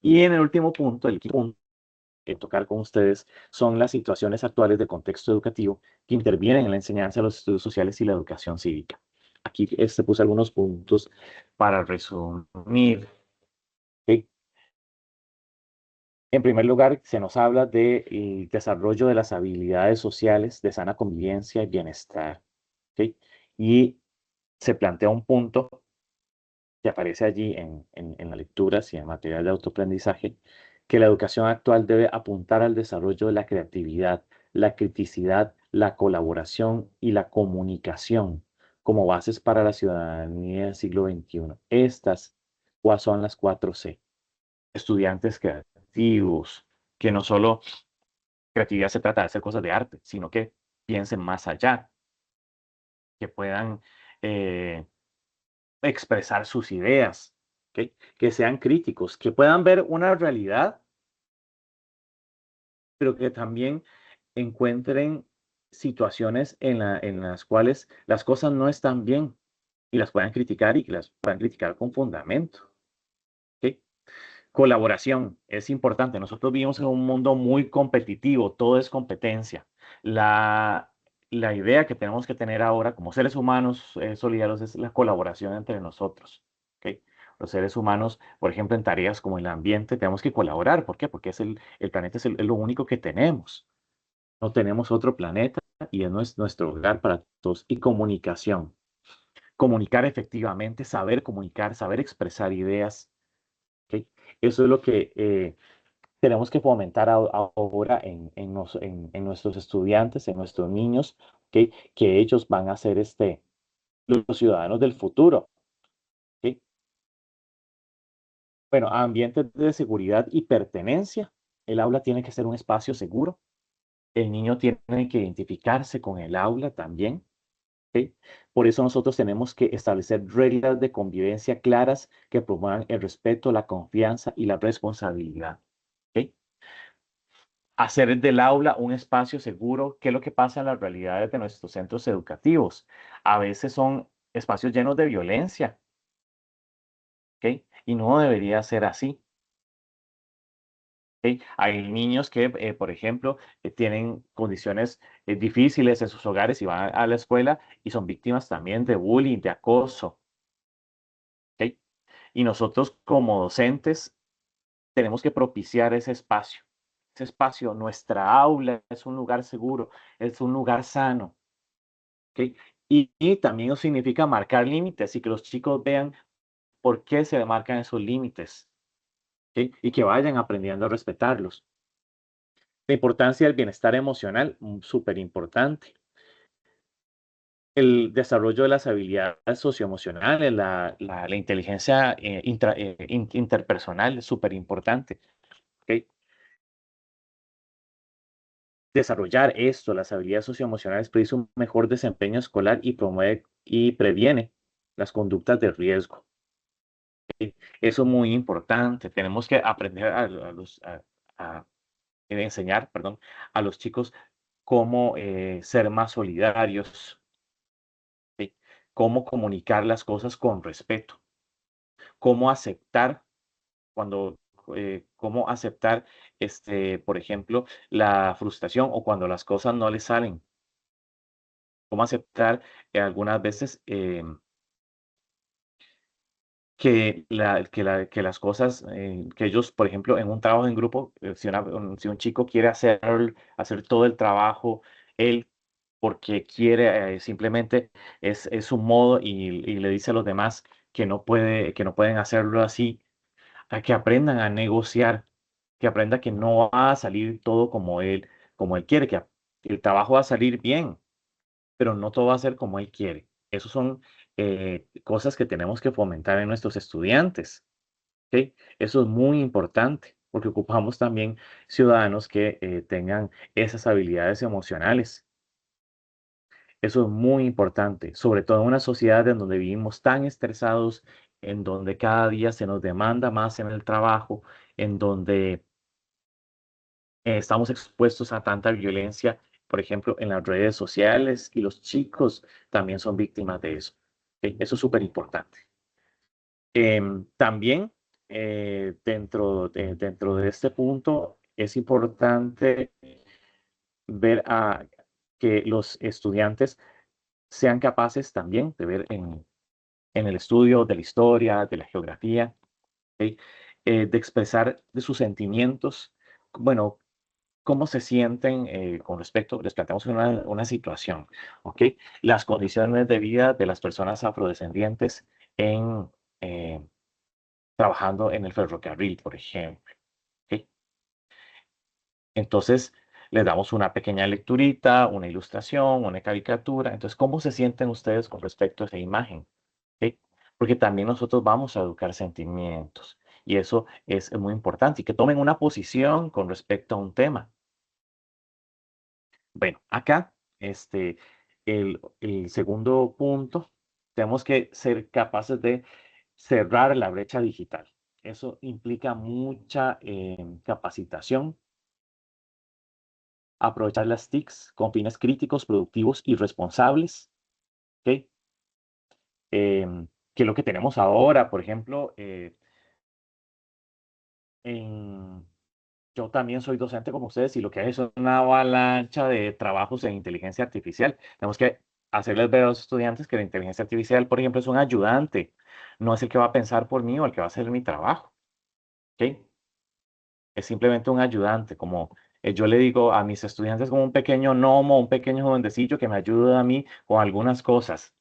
Y en el último punto, el quinto punto, tocar con ustedes son las situaciones actuales de contexto educativo que intervienen en la enseñanza de los estudios sociales y la educación cívica. Aquí puse algunos puntos para resumir. ¿Ok? En primer lugar, se nos habla del desarrollo de las habilidades sociales de sana convivencia y bienestar. ¿Ok? Y se plantea un punto que aparece allí en las lecturas y en material de autoaprendizaje, que la educación actual debe apuntar al desarrollo de la creatividad, la criticidad, la colaboración y la comunicación como bases para la ciudadanía del siglo XXI. Estas son las 4C. Estudiantes creativos, que no solo creatividad se trata de hacer cosas de arte, sino que piensen más allá, que puedan expresar sus ideas, ¿ok? Que sean críticos, que puedan ver una realidad, pero que también encuentren situaciones en las cuales las cosas no están bien y las puedan criticar y que las puedan criticar con fundamento, ¿ok? Colaboración es importante. Nosotros vivimos en un mundo muy competitivo, todo es competencia. La, la idea que tenemos que tener ahora como seres humanos solidarios es la colaboración entre nosotros. ¿Ok? Los seres humanos, por ejemplo, en tareas como el ambiente, tenemos que colaborar. ¿Por qué? Porque el planeta es lo único que tenemos. No tenemos otro planeta y es nuestro hogar para todos. Y comunicación. Comunicar efectivamente, saber comunicar, saber expresar ideas. ¿Ok? Eso es lo que tenemos que fomentar ahora en nuestros estudiantes, en nuestros niños, ¿ok? Que ellos van a ser los ciudadanos del futuro. ¿Ok? Bueno, ambientes de seguridad y pertenencia. El aula tiene que ser un espacio seguro. El niño tiene que identificarse con el aula también. ¿Ok? Por eso nosotros tenemos que establecer reglas de convivencia claras que promuevan el respeto, la confianza y la responsabilidad. ¿Ok? Hacer del aula un espacio seguro. ¿Qué es lo que pasa en las realidades de nuestros centros educativos? A veces son espacios llenos de violencia, ¿ok? Y no debería ser así, ¿ok? Hay niños que, por ejemplo, tienen condiciones difíciles en sus hogares y van a la escuela y son víctimas también de bullying, de acoso, ¿ok? Y nosotros como docentes tenemos que propiciar ese espacio. Ese espacio, nuestra aula es un lugar seguro, es un lugar sano. ¿Ok? Y también significa marcar límites y que los chicos vean por qué se marcan esos límites, ¿ok? Y que vayan aprendiendo a respetarlos. La importancia del bienestar emocional, súper importante. El desarrollo de las habilidades socioemocionales, la inteligencia interpersonal es súper importante, ¿ok? Desarrollar esto, las habilidades socioemocionales, produce un mejor desempeño escolar y promueve y previene las conductas de riesgo. ¿Ok? Eso es muy importante. Tenemos que aprender a enseñar, perdón, a los chicos cómo ser más solidarios, ¿sí? Cómo comunicar las cosas con respeto, cómo aceptar cuando, cómo aceptar, por ejemplo, la frustración o cuando las cosas no les salen, cómo aceptar algunas veces que las cosas, que ellos, por ejemplo, en un trabajo en grupo, si un chico quiere hacer todo el trabajo, él, porque quiere, simplemente es su modo y le dice a los demás que no pueden hacerlo así, a que aprendan a negociar, que aprenda que no va a salir todo como él quiere, que el trabajo va a salir bien, pero no todo va a ser como él quiere. Esas son cosas que tenemos que fomentar en nuestros estudiantes. ¿Ok? Eso es muy importante porque ocupamos también ciudadanos que tengan esas habilidades emocionales. Eso es muy importante, sobre todo en una sociedad en donde vivimos tan estresados, en donde cada día se nos demanda más en el trabajo, en donde estamos expuestos a tanta violencia, por ejemplo, en las redes sociales, y los chicos también son víctimas de eso. ¿Ok? Eso es súper importante. También dentro de este punto es importante ver que los estudiantes sean capaces también de ver en el estudio de la historia, de la geografía, ¿ok? De expresar de sus sentimientos, bueno, cómo se sienten con respecto, les planteamos una situación, ¿ok? Las condiciones de vida de las personas afrodescendientes en, eh, trabajando en el ferrocarril, por ejemplo, ¿ok? Entonces, les damos una pequeña lecturita, una ilustración, una caricatura. Entonces, ¿cómo se sienten ustedes con respecto a esa imagen? ¿Ok? Porque también nosotros vamos a educar sentimientos y eso es muy importante y que tomen una posición con respecto a un tema. Bueno, acá, el segundo punto, tenemos que ser capaces de cerrar la brecha digital. Eso implica mucha capacitación, aprovechar las TICs con fines críticos, productivos y responsables, ¿ok? Que es lo que tenemos ahora, por ejemplo, en yo también soy docente como ustedes y lo que hay es una avalancha de trabajos en inteligencia artificial. Tenemos que hacerles ver a los estudiantes que la inteligencia artificial, por ejemplo, es un ayudante, no es el que va a pensar por mí o el que va a hacer mi trabajo, ¿ok? Es simplemente un ayudante, como yo le digo a mis estudiantes como un pequeño gnomo, un pequeño duendecillo que me ayuda a mí con algunas cosas,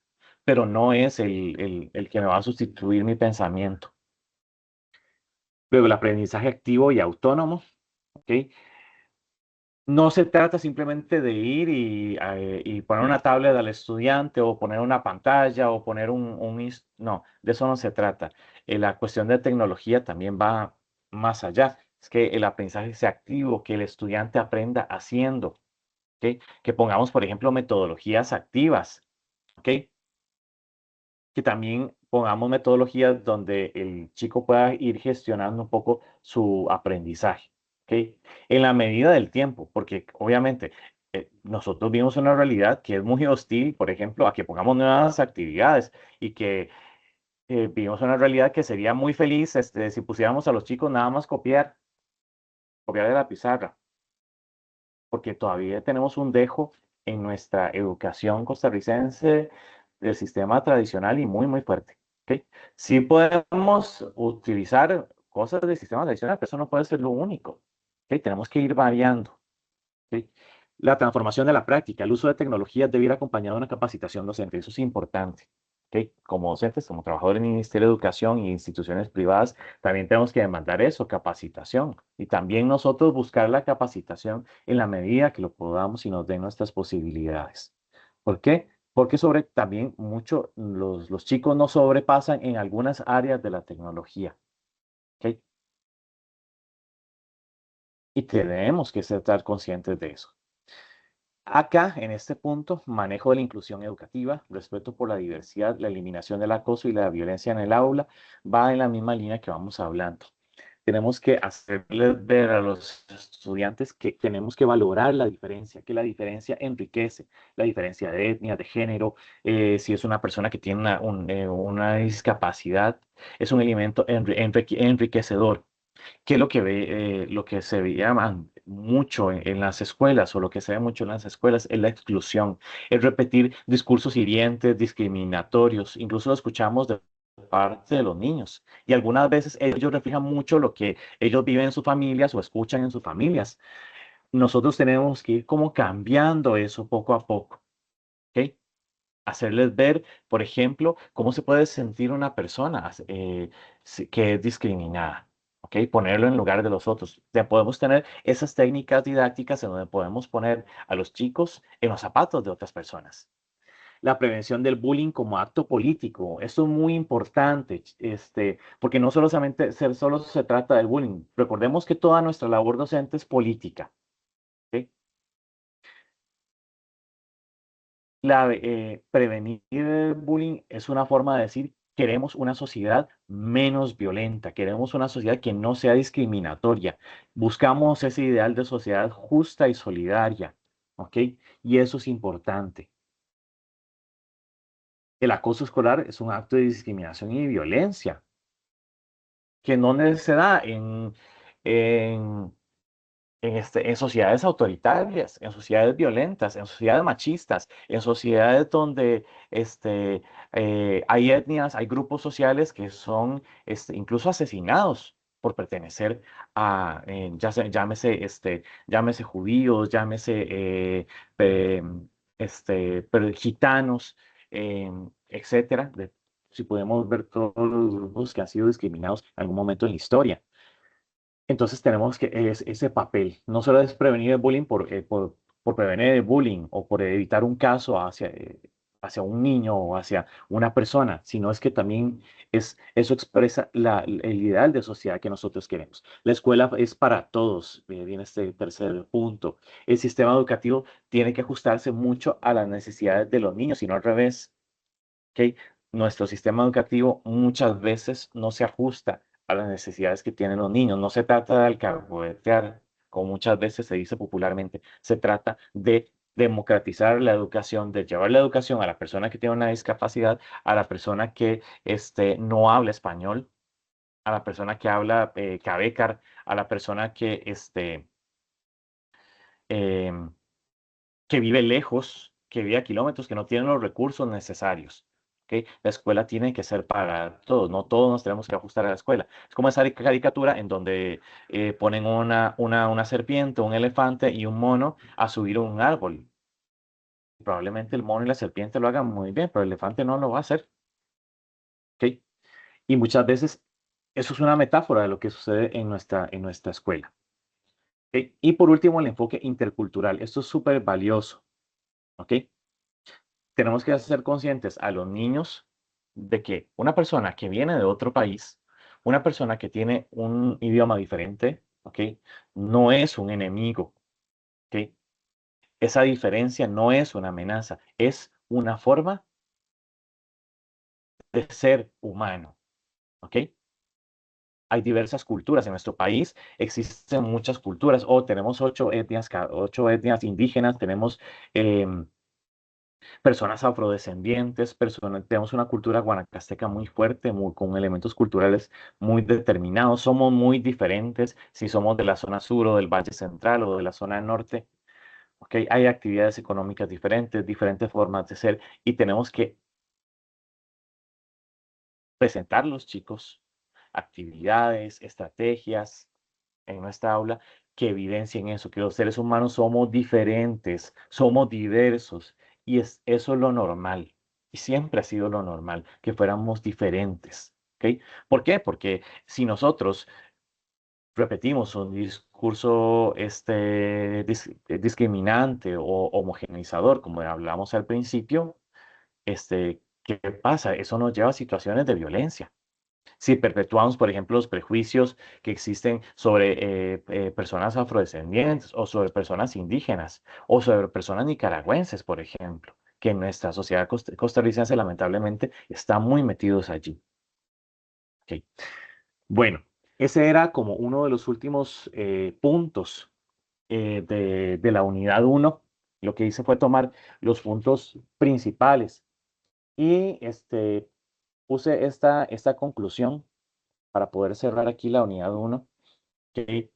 pero no es el que me va a sustituir mi pensamiento. Luego, el aprendizaje activo y autónomo, ¿ok? No se trata simplemente de ir y poner una tablet al estudiante o poner una pantalla o poner no, de eso no se trata. La cuestión de tecnología también va más allá. Es que el aprendizaje sea activo, que el estudiante aprenda haciendo, ¿ok? Que pongamos, por ejemplo, metodologías activas, ¿ok? Que también pongamos metodologías donde el chico pueda ir gestionando un poco su aprendizaje, ¿ok? En la medida del tiempo, porque obviamente nosotros vivimos una realidad que es muy hostil, por ejemplo, a que pongamos nuevas actividades y que vivimos una realidad que sería muy feliz si pusiéramos a los chicos nada más copiar de la pizarra, porque todavía tenemos un dejo en nuestra educación costarricense del sistema tradicional y muy, muy fuerte. ¿Ok? Sí podemos utilizar cosas del sistema tradicional, pero eso no puede ser lo único. ¿Ok? Tenemos que ir variando. ¿Ok? La transformación de la práctica, el uso de tecnologías debe ir acompañado de una capacitación docente. Eso es importante. ¿ok? Como docentes, como trabajadores en el Ministerio de Educación y instituciones privadas, también tenemos que demandar eso, capacitación. Y también nosotros buscar la capacitación en la medida que lo podamos y nos den nuestras posibilidades. ¿Por qué? Porque también mucho los chicos no sobrepasan en algunas áreas de la tecnología. ¿Ok? Y tenemos que estar conscientes de eso. Acá, en este punto, manejo de la inclusión educativa, respeto por la diversidad, la eliminación del acoso y la violencia en el aula, va en la misma línea que vamos hablando. Tenemos que hacerles ver a los estudiantes que tenemos que valorar la diferencia, que la diferencia enriquece, la diferencia de etnia, de género, si es una persona que tiene una discapacidad, es un elemento enriquecedor. ¿Qué es lo que lo que se veía mucho en las escuelas o lo que se ve mucho en las escuelas es la exclusión, es repetir discursos hirientes, discriminatorios, incluso lo escuchamos de parte de los niños y algunas veces ellos reflejan mucho lo que ellos viven en sus familias o escuchan en sus familias. Nosotros tenemos que ir como cambiando eso poco a poco, ¿ok? Hacerles ver, por ejemplo, cómo se puede sentir una persona que es discriminada. ¿Ok? Ponerlo en lugar de los otros. Ya podemos tener esas técnicas didácticas en donde podemos poner a los chicos en los zapatos de otras personas. La prevención del bullying como acto político. Esto es muy importante, porque no solamente solo se trata del bullying. Recordemos que toda nuestra labor docente es política. ¿Ok? Prevenir el bullying es una forma de decir, queremos una sociedad menos violenta, queremos una sociedad que no sea discriminatoria, buscamos ese ideal de sociedad justa y solidaria, ¿ok? Y eso es importante. El acoso escolar es un acto de discriminación y violencia que no se da en en sociedades autoritarias, en sociedades violentas, en sociedades machistas, en sociedades donde hay etnias, hay grupos sociales que son incluso asesinados por pertenecer a, llámese judíos, llámese eh, gitanos, etcétera. Si podemos ver todos los grupos que han sido discriminados en algún momento en la historia. Entonces tenemos que ese papel, no solo es prevenir el bullying por prevenir el bullying o por evitar un caso hacia un niño o hacia una persona, sino es que también eso expresa el ideal de sociedad que nosotros queremos. La escuela es para todos, viene este tercer punto. El sistema educativo tiene que ajustarse mucho a las necesidades de los niños, y no al revés. ¿Ok? Nuestro sistema educativo muchas veces no se ajusta a las necesidades que tienen los niños. No se trata de alcahuetear, como muchas veces se dice popularmente. Se trata de democratizar la educación, de llevar la educación a la persona que tiene una discapacidad, a la persona que no habla español, a la persona que habla cabécar, a la persona em, que vive lejos, que vive a kilómetros, que no tienen los recursos necesarios. ¿Ok? La escuela tiene que ser para todos, no todos nos tenemos que ajustar a la escuela. Es como esa caricatura en donde ponen una serpiente, un elefante y un mono a subir un árbol. Probablemente el mono y la serpiente lo hagan muy bien, pero el elefante no lo va a hacer. ¿Ok? Y muchas veces eso es una metáfora de lo que sucede en nuestra escuela. ¿Ok? Y por último, el enfoque intercultural. Esto es súper valioso. ¿Ok? Tenemos que hacer conscientes a los niños de que una persona que viene de otro país, una persona que tiene un idioma diferente, ¿ok? No es un enemigo, ¿ok? Esa diferencia no es una amenaza, es una forma de ser humano, ¿ok? Hay diversas culturas en nuestro país, existen muchas culturas, o tenemos 8 etnias indígenas, tenemos personas afrodescendientes, tenemos una cultura guanacasteca muy fuerte, con elementos culturales muy determinados. Somos muy diferentes si somos de la zona sur o del Valle Central o de la zona norte. ¿Ok? Hay actividades económicas diferentes, diferentes formas de ser y tenemos que presentar a los chicos actividades, estrategias en nuestra aula que evidencien eso, que los seres humanos somos diferentes, somos diversos y eso es lo normal. Y siempre ha sido lo normal, que fuéramos diferentes. ¿Ok? ¿Por qué? Porque si nosotros repetimos un discurso discriminante o homogeneizador, como hablamos al principio, ¿qué pasa? Eso nos lleva a situaciones de violencia. Si perpetuamos, por ejemplo, los prejuicios que existen sobre personas afrodescendientes o sobre personas indígenas o sobre personas nicaragüenses, por ejemplo, que en nuestra sociedad costarricense lamentablemente están muy metidos allí. Ok. Bueno, ese era como uno de los últimos puntos de la unidad 1. Lo que hice fue tomar los puntos principales y puse esta conclusión para poder cerrar aquí la unidad 1, que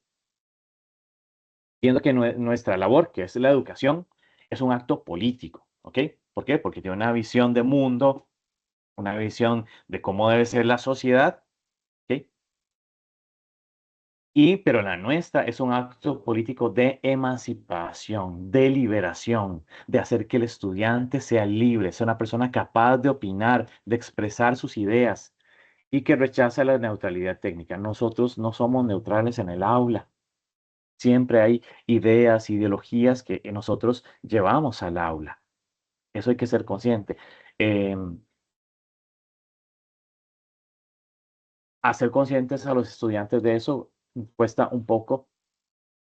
viendo que nuestra labor, que es la educación, es un acto político, ¿ok? ¿Por qué? Porque tiene una visión de mundo, una visión de cómo debe ser la sociedad, ¿ok? Pero la nuestra es un acto político de emancipación, de liberación, de hacer que el estudiante sea libre, sea una persona capaz de opinar, de expresar sus ideas y que rechaza la neutralidad técnica. Nosotros no somos neutrales en el aula. Siempre hay ideas, ideologías que nosotros llevamos al aula. Eso hay que ser consciente. Hacer conscientes a los estudiantes de eso cuesta un poco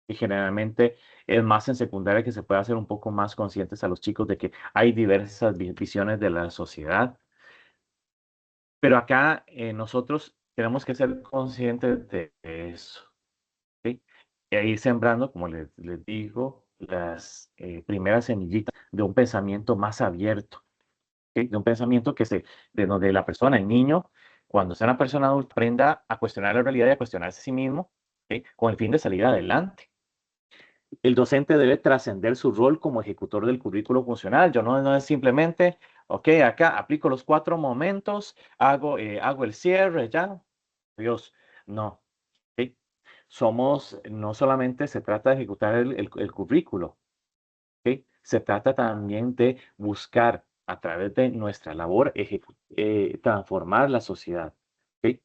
y generalmente es más en secundaria que se puede hacer un poco más conscientes a los chicos de que hay diversas visiones de la sociedad. Pero acá nosotros tenemos que ser conscientes de eso. ¿Sí? E ir sembrando, como les digo, las primeras semillitas de un pensamiento más abierto, ¿sí? De un pensamiento de donde la persona, el niño, cuando sea una persona adulta, aprenda a cuestionar la realidad y a cuestionarse a sí mismo, ¿sí? Con el fin de salir adelante. El docente debe trascender su rol como ejecutor del currículo funcional. Yo no es simplemente, ok, acá aplico los 4 momentos, hago el cierre, ya, Dios, no. ¿Sí? No solamente se trata de ejecutar el currículo, ¿ok? Se trata también de buscar a través de nuestra labor transformar la sociedad. ¿Ok?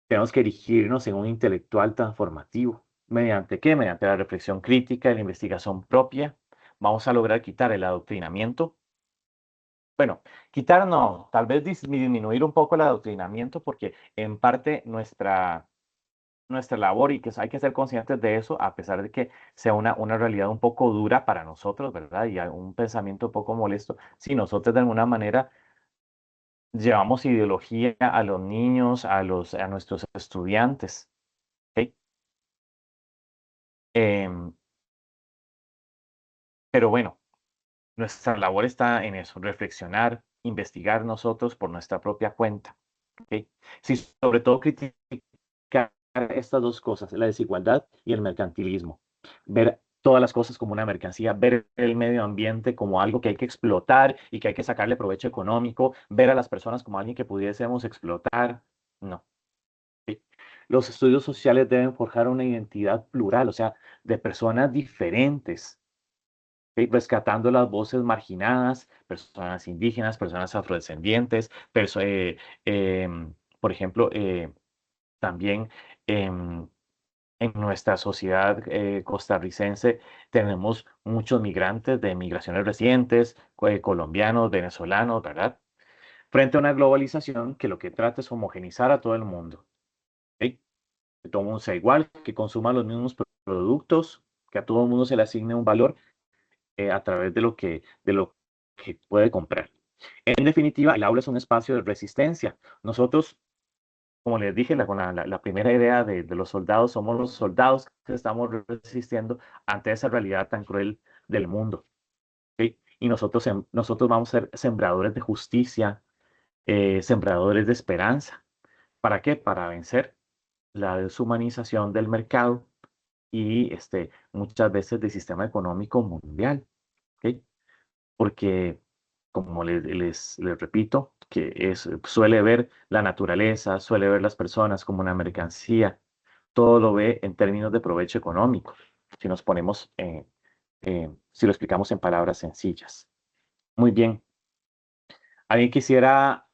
Tenemos que erigirnos en un intelectual transformativo. ¿Mediante qué? Mediante la reflexión crítica y la investigación propia. Vamos a lograr quitar el adoctrinamiento. Bueno, quitar no, tal vez disminuir un poco el adoctrinamiento porque en parte nuestra labor y que hay que ser conscientes de eso, a pesar de que sea una realidad un poco dura para nosotros, ¿verdad? Y un pensamiento un poco molesto, si nosotros de alguna manera llevamos ideología a los niños, a nuestros estudiantes, ¿ok? Em, pero bueno, nuestra labor está en eso, reflexionar, investigar nosotros por nuestra propia cuenta, ¿ok? Sí, sobre todo criticar estas dos cosas, la desigualdad y el mercantilismo. Ver todas las cosas como una mercancía, ver el medio ambiente como algo que hay que explotar y que hay que sacarle provecho económico, ver a las personas como alguien que pudiésemos explotar. No. ¿Sí? Los estudios sociales deben forjar una identidad plural, o sea, de personas diferentes, ¿sí? Rescatando las voces marginadas, personas indígenas, personas afrodescendientes, por ejemplo, también em, en nuestra sociedad costarricense tenemos muchos migrantes de migraciones recientes, colombianos, venezolanos, ¿verdad? Frente a una globalización que lo que trata es homogenizar a todo el mundo, ¿sí? Que todo el mundo sea igual, que consuma los mismos productos, que a todo el mundo se le asigne un valor a través de lo que puede comprar. En definitiva, el aula es un espacio de resistencia. Nosotros, como les dije, con la primera idea de los soldados, somos los soldados que estamos resistiendo ante esa realidad tan cruel del mundo. ¿Sí? Y nosotros vamos a ser sembradores de justicia, sembradores de esperanza. ¿Para qué? Para vencer la deshumanización del mercado y muchas veces del sistema económico mundial. ¿Ok? Porque, como les repito, suele ver la naturaleza, suele ver las personas como una mercancía, todo lo ve en términos de provecho económico, si nos ponemos, si lo explicamos en palabras sencillas. Muy bien, ¿Alguien quisiera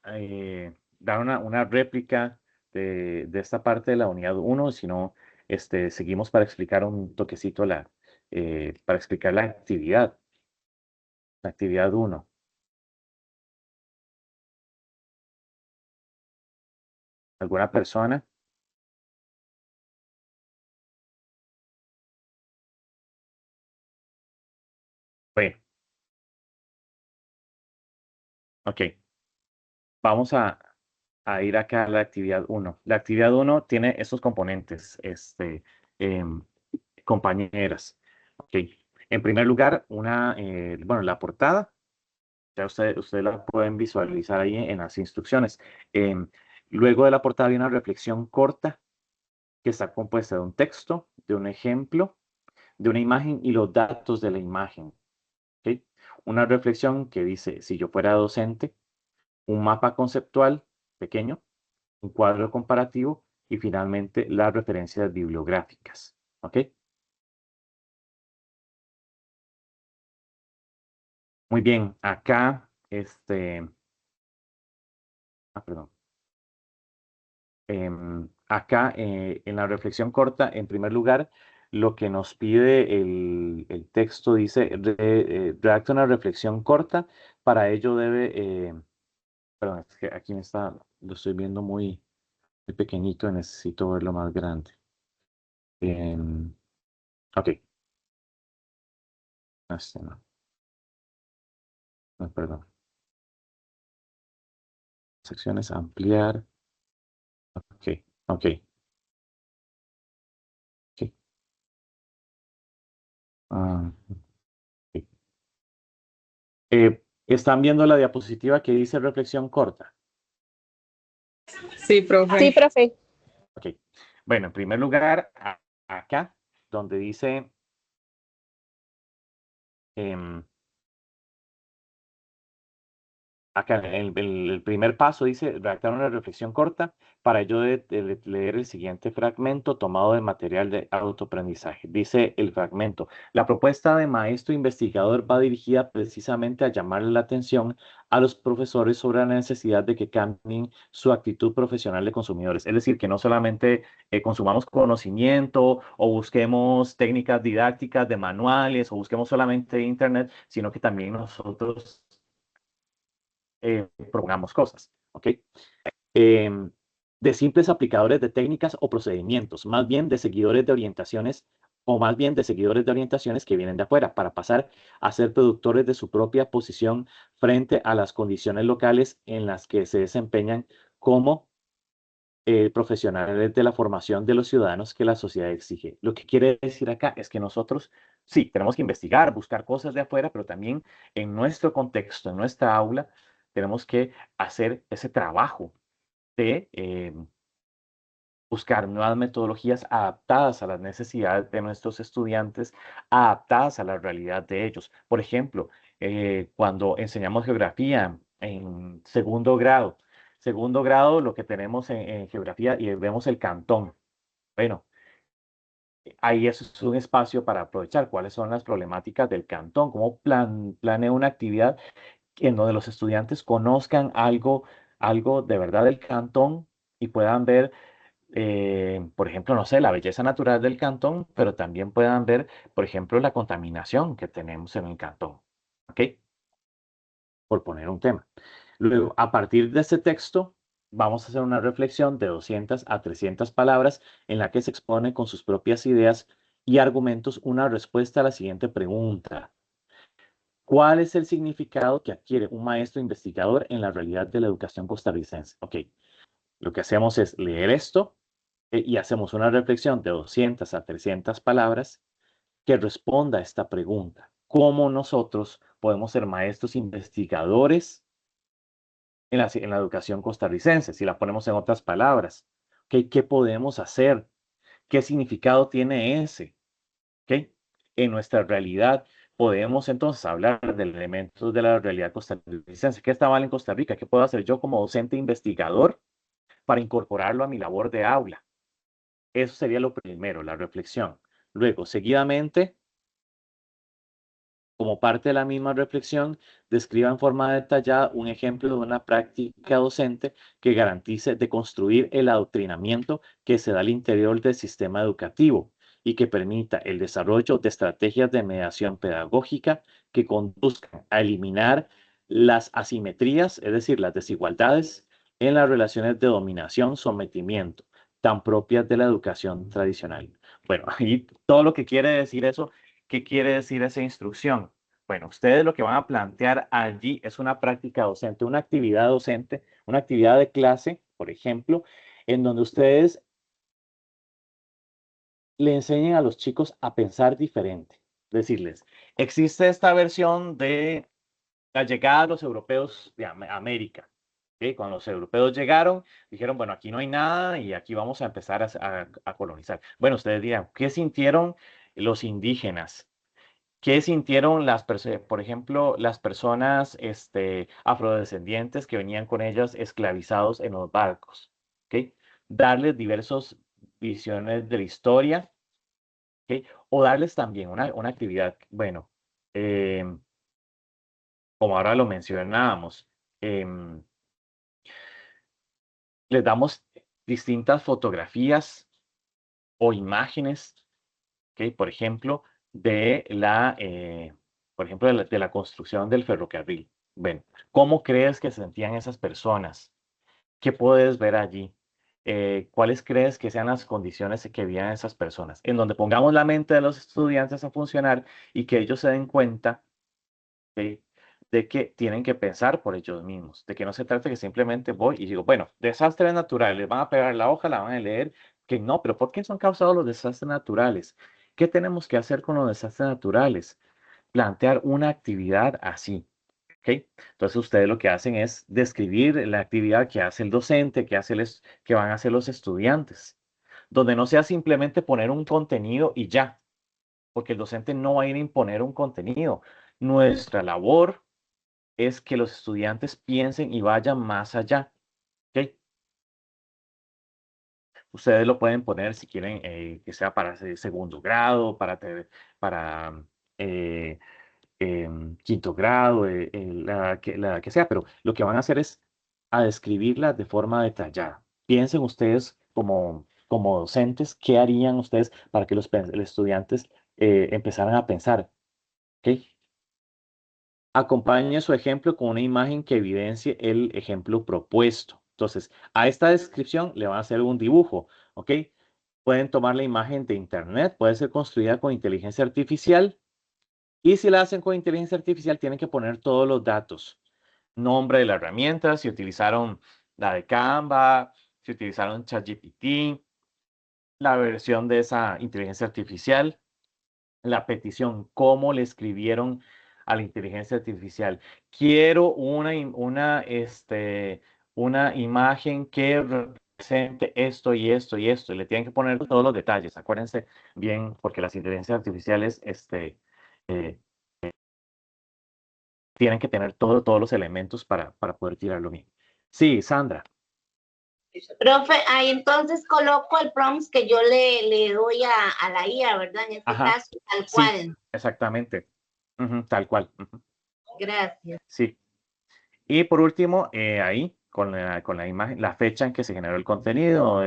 dar una réplica de esta parte de la unidad 1? Si no, seguimos para explicar un toquecito para explicar la actividad 1. ¿Alguna persona? Bueno, ok. Vamos a ir acá a la actividad 1. La actividad 1 tiene estos componentes, em, compañeras. Ok. En primer lugar, bueno, la portada. Ya ustedes la pueden visualizar ahí en las instrucciones. Em, Luego de la portada viene una reflexión corta que está compuesta de un texto, de un ejemplo, de una imagen y los datos de la imagen. ¿Ok? Una reflexión que dice, si yo fuera docente, un mapa conceptual pequeño, un cuadro comparativo y finalmente las referencias bibliográficas. ¿Ok? Muy bien, acá, perdón. Acá, en la reflexión corta, en primer lugar, lo que nos pide el texto dice, redacta una reflexión corta, para ello perdón, es que aquí lo estoy viendo muy pequeñito y necesito verlo más grande. Em, ok, no, no, perdón. Secciones, ampliar, ok, ok, ok. Ah, ok. ¿Están viendo la diapositiva que dice reflexión corta? Sí, profe. Sí, profe. Ok. Bueno, en primer lugar, acá, donde dice acá el primer paso dice redactar una reflexión corta. Para ello de leer el siguiente fragmento tomado del material de autoaprendizaje. Dice el fragmento: la propuesta de maestro investigador va dirigida precisamente a llamarle la atención a los profesores sobre la necesidad de que cambien su actitud profesional de consumidores. Es decir, que no solamente consumamos conocimiento o busquemos técnicas didácticas de manuales o busquemos solamente internet, sino que también nosotros propongamos cosas, ¿ok? Em, de simples aplicadores de técnicas o procedimientos, más bien de seguidores de orientaciones o más bien de seguidores de orientaciones que vienen de afuera, para pasar a ser productores de su propia posición frente a las condiciones locales en las que se desempeñan como profesionales de la formación de los ciudadanos que la sociedad exige. Lo que quiere decir acá es que nosotros, sí, tenemos que investigar, buscar cosas de afuera, pero también en nuestro contexto, en nuestra aula, tenemos que hacer ese trabajo de buscar nuevas metodologías adaptadas a las necesidades de nuestros estudiantes, adaptadas a la realidad de ellos. Por ejemplo, cuando enseñamos geografía en segundo grado lo que tenemos en geografía y vemos el cantón. Bueno, ahí es un espacio para aprovechar cuáles son las problemáticas del cantón, cómo planea una actividad en donde los estudiantes conozcan algo de verdad del cantón y puedan ver, por ejemplo, no sé, la belleza natural del cantón, pero también puedan ver, por ejemplo, la contaminación que tenemos en el cantón. ¿Ok? Por poner un tema. Luego, a partir de este texto, vamos a hacer una reflexión de 200 a 300 palabras en la que se expone con sus propias ideas y argumentos una respuesta a la siguiente pregunta: ¿cuál es el significado que adquiere un maestro investigador en la realidad de la educación costarricense? Ok, lo que hacemos es leer esto y hacemos una reflexión de 200 a 300 palabras que responda a esta pregunta. ¿Cómo nosotros podemos ser maestros investigadores en la educación costarricense? Si la ponemos en otras palabras, ¿ok? ¿Qué podemos hacer? ¿Qué significado tiene ese? ¿Ok? En nuestra realidad podemos entonces hablar de elementos de la realidad costarricense. ¿Qué está mal en Costa Rica? ¿Qué puedo hacer yo como docente investigador para incorporarlo a mi labor de aula? Eso sería lo primero, la reflexión. Luego, seguidamente, Como parte de la misma reflexión, describa en forma detallada un ejemplo de una práctica docente que garantice deconstruir el adoctrinamiento que se da al interior del sistema educativo y que permita el desarrollo de estrategias de mediación pedagógica que conduzcan a eliminar las asimetrías, es decir, las desigualdades en las relaciones de dominación-sometimiento, tan propias de la educación tradicional. Bueno, ahí todo lo que quiere decir eso. ¿Qué quiere decir esa instrucción? Bueno, ustedes lo que van a plantear allí es una práctica docente, una actividad docente, una actividad de clase, por ejemplo, en donde ustedes le enseñen a los chicos a pensar diferente. Decirles, existe esta versión de la llegada de los europeos de América. ¿Okay? Cuando los europeos llegaron, dijeron, bueno, aquí no hay nada y aquí vamos a empezar a colonizar. Bueno, ustedes dirán, ¿qué sintieron los indígenas? ¿Qué sintieron por ejemplo, las personas afrodescendientes que venían con ellas esclavizados en los barcos? ¿Ok? Darles diversas visiones de la historia, ¿ok? O darles también una actividad, bueno, em, como ahora lo mencionábamos, em, les damos distintas fotografías o imágenes, ¿ok? Por ejemplo, de la construcción del ferrocarril. Bueno, ¿cómo crees que se sentían esas personas? ¿Qué puedes ver allí? ¿Cuáles crees que sean las condiciones que vivían esas personas? En donde pongamos la mente de los estudiantes a funcionar y que ellos se den cuenta de, de que tienen que pensar por ellos mismos, de que no se trata que simplemente voy y digo, bueno, desastres naturales, les van a pegar la hoja, la van a leer, que no, pero ¿por qué son causados los desastres naturales? ¿Qué tenemos que hacer con los desastres naturales? Plantear una actividad así. ¿Ok? Entonces ustedes lo que hacen es describir la actividad que hace el docente, que van a hacer los estudiantes, donde no sea simplemente poner un contenido y ya, porque el docente no va a ir a imponer un contenido. Nuestra labor es que los estudiantes piensen y vayan más allá. ¿Ok? Ustedes lo pueden poner si quieren que sea para segundo grado, para quinto grado, la que sea, pero lo que van a hacer es a describirla de forma detallada. Piensen ustedes como docentes, ¿qué harían ustedes para que los estudiantes empezaran a pensar? ¿Ok? Acompañe su ejemplo con una imagen que evidencie el ejemplo propuesto. Entonces, a esta descripción le van a hacer un dibujo, ¿ok? Pueden tomar la imagen de internet, puede ser construida con inteligencia artificial. Y si la hacen con inteligencia artificial, tienen que poner todos los datos. Nombre de la herramienta, si utilizaron la de Canva, si utilizaron ChatGPT, la versión de esa inteligencia artificial, la petición, cómo le escribieron a la inteligencia artificial. Quiero una imagen que represente esto y esto y esto. Y le tienen que poner todos los detalles. Acuérdense bien, porque las inteligencias artificiales eh, tienen que tener todos los elementos para poder tirarlo bien. Sí, Sandra. Profe, ahí entonces coloco el prompt que yo le doy a la IA, ¿verdad? En este Ajá, caso, tal sí, cual. exactamente. Ujú, tal cual. Ujú, Gracias. sí. Y por último, ahí, con la imagen, la fecha en que se generó el contenido,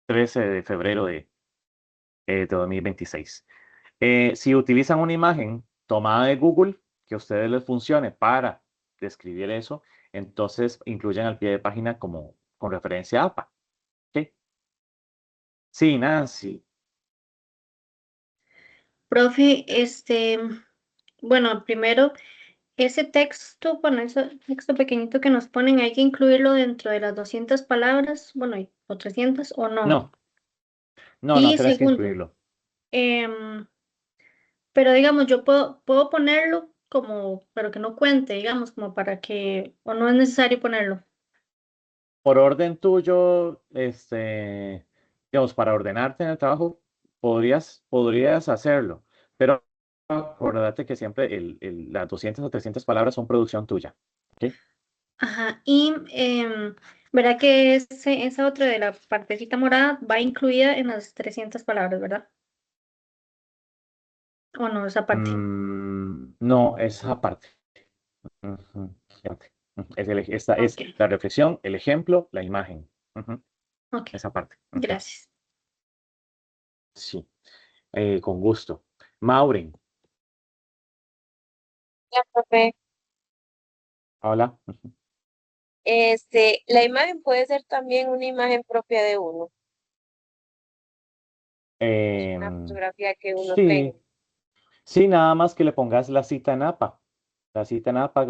13 de febrero de 2026. Si utilizan una imagen tomada de Google, que a ustedes les funcione para describir eso, entonces incluyan al pie de página con referencia a APA. ¿Ok? Sí, Nancy. Profe, bueno, primero, ese texto, bueno, ese texto pequeñito que nos ponen, ¿hay que incluirlo dentro de las 200 palabras? Bueno, o 300 o no. No, no Y tenés que segundo, incluirlo. em, pero digamos, yo puedo ponerlo como, pero que no cuente, digamos, como para que, o no es necesario ponerlo. Por orden tuyo, digamos, para ordenarte en el trabajo, podrías hacerlo, pero acuérdate que siempre las 200 o 300 palabras son producción tuya. ¿Ok? Ajá, y verá que esa otra de la partecita morada va incluida en las 300 palabras, ¿verdad? ¿O no, esa parte? No, esa parte. Ujú, fíjate. Esta es Ok, la reflexión, el ejemplo, la imagen. Ujú, ok, esa parte. Ujú, gracias. sí, con gusto. Maureen, Ya, profe. hola. Ujú. La imagen puede ser también una imagen propia de uno, una Em, fotografía que uno tenga. sí, sí, nada más que le pongas la cita en APA. La cita en APA,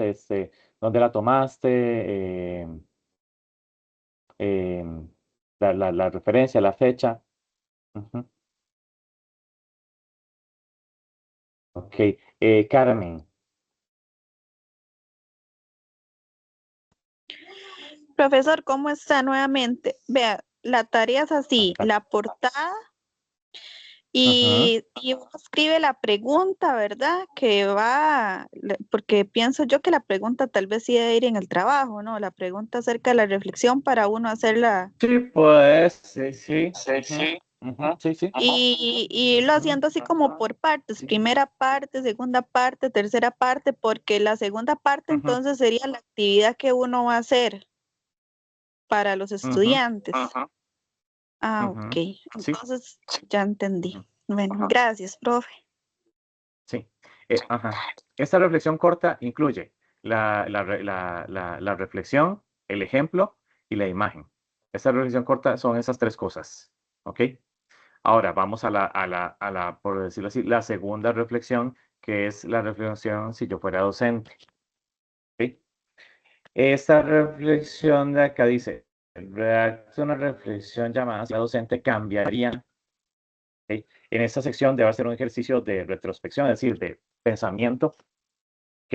dónde la tomaste, em, la referencia, la fecha. Ujú. Ok, Carmen, Profesor, ¿cómo está nuevamente? Vea, la tarea es así, la fantástico. portada Ujú, y uno escribe la pregunta, ¿verdad? Porque pienso yo que la pregunta tal vez sí debe ir en el trabajo, ¿no? La pregunta acerca de la reflexión para uno hacerla sí, pues, sí, sí. sí, Ujú, sí. ujú, sí, sí. Y irlo Ujú, haciendo así como por partes, primera parte, segunda parte, tercera parte, porque la segunda parte ujú, entonces sería la actividad que uno va a hacer para los ujú, estudiantes. Ajá. Ah, ok. ujú, sí. Entonces ya entendí. Ujú, Bueno, gracias, profe. sí. Ajá. Esta reflexión corta incluye la reflexión, el ejemplo y la imagen. Esta reflexión corta son esas tres cosas. ¿Ok? Ahora vamos por decirlo así, la segunda reflexión, que es la reflexión si yo fuera docente. ¿Ok? Esta reflexión de acá dice, redacta una reflexión llamada si la docente cambiaría. ¿Ok? En esta sección debe hacer un ejercicio de retrospección, es decir, de pensamiento, ¿ok?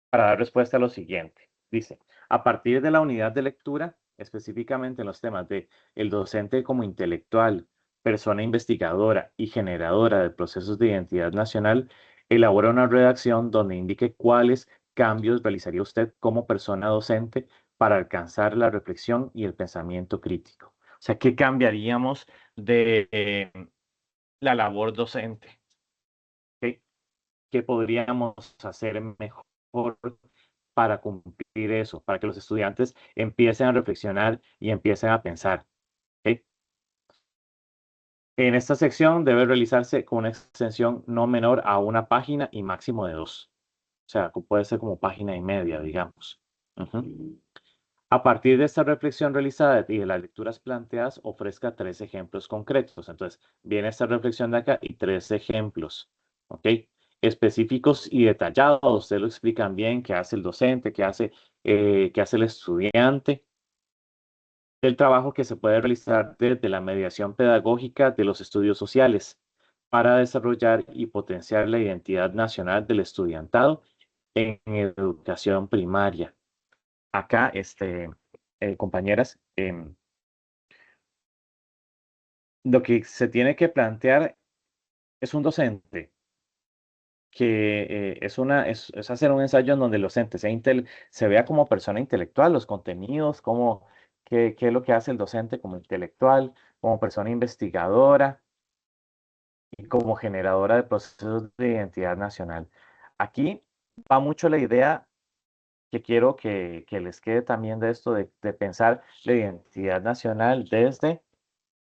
Para dar respuesta a lo siguiente. Dice, a partir de la unidad de lectura, específicamente en los temas de el docente como intelectual, persona investigadora y generadora de procesos de identidad nacional, elabora una redacción donde indique cuáles cambios realizaría usted como persona docente para alcanzar la reflexión y el pensamiento crítico. O sea, ¿qué cambiaríamos de la labor docente? ¿Ok? ¿Qué podríamos hacer mejor para cumplir eso, para que los estudiantes empiecen a reflexionar y empiecen a pensar? ¿Ok? En esta sección debe realizarse con una extensión no menor a una página y máximo de 2. O sea, puede ser como página y media, digamos. Ujú. A partir de esta reflexión realizada y de las lecturas planteadas, ofrezca 3 ejemplos concretos. Entonces, viene esta reflexión de acá y 3 ejemplos, ¿ok? Específicos y detallados. Ustedes lo explican bien, qué hace el docente, qué hace el estudiante. El trabajo que se puede realizar desde la mediación pedagógica de los estudios sociales para desarrollar y potenciar la identidad nacional del estudiantado en educación primaria. Acá, compañeras, lo que se tiene que plantear es un docente que es hacer un ensayo en donde el docente se vea como persona intelectual, los contenidos, qué es lo que hace el docente como intelectual, como persona investigadora y como generadora de procesos de identidad nacional. Aquí va mucho la idea que quiero que les quede también de esto de pensar la identidad nacional desde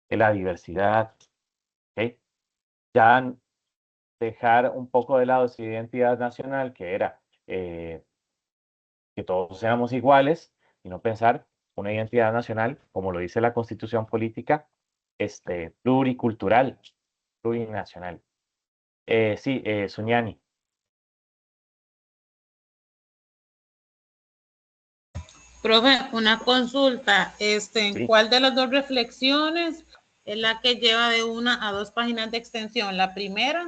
la diversidad, ¿ok? Ya dejar un poco de lado esa identidad nacional que era que todos éramos iguales y no pensar una identidad nacional, como lo dice la Constitución Política, pluricultural, plurinacional. Sí, Suñani. Profe, una consulta, ¿en Sí, cuál de las dos reflexiones es la que lleva de 1 a 2 páginas de extensión? La primera,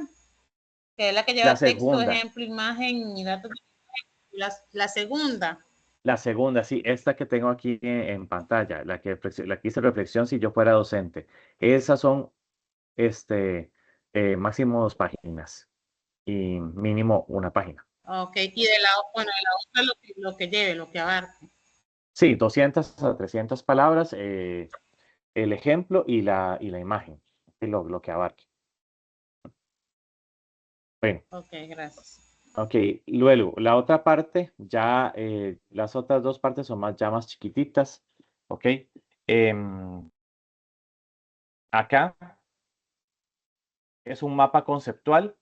que es la que la lleva texto, segunda, ejemplo, imagen y datos. La segunda. la segunda, sí, esta que tengo aquí en pantalla, la que hice reflexión si yo fuera docente. Esas son, máximo 2 páginas y mínimo una página. Ok, y de la otra lo que lleve, lo que abarque. Sí, 200 a 300 palabras, el ejemplo y la imagen, y lo que abarque. Bueno, Ok, gracias. ok, luego, la otra parte, ya las otras dos partes son ya más chiquititas, ok. Acá es un mapa conceptual.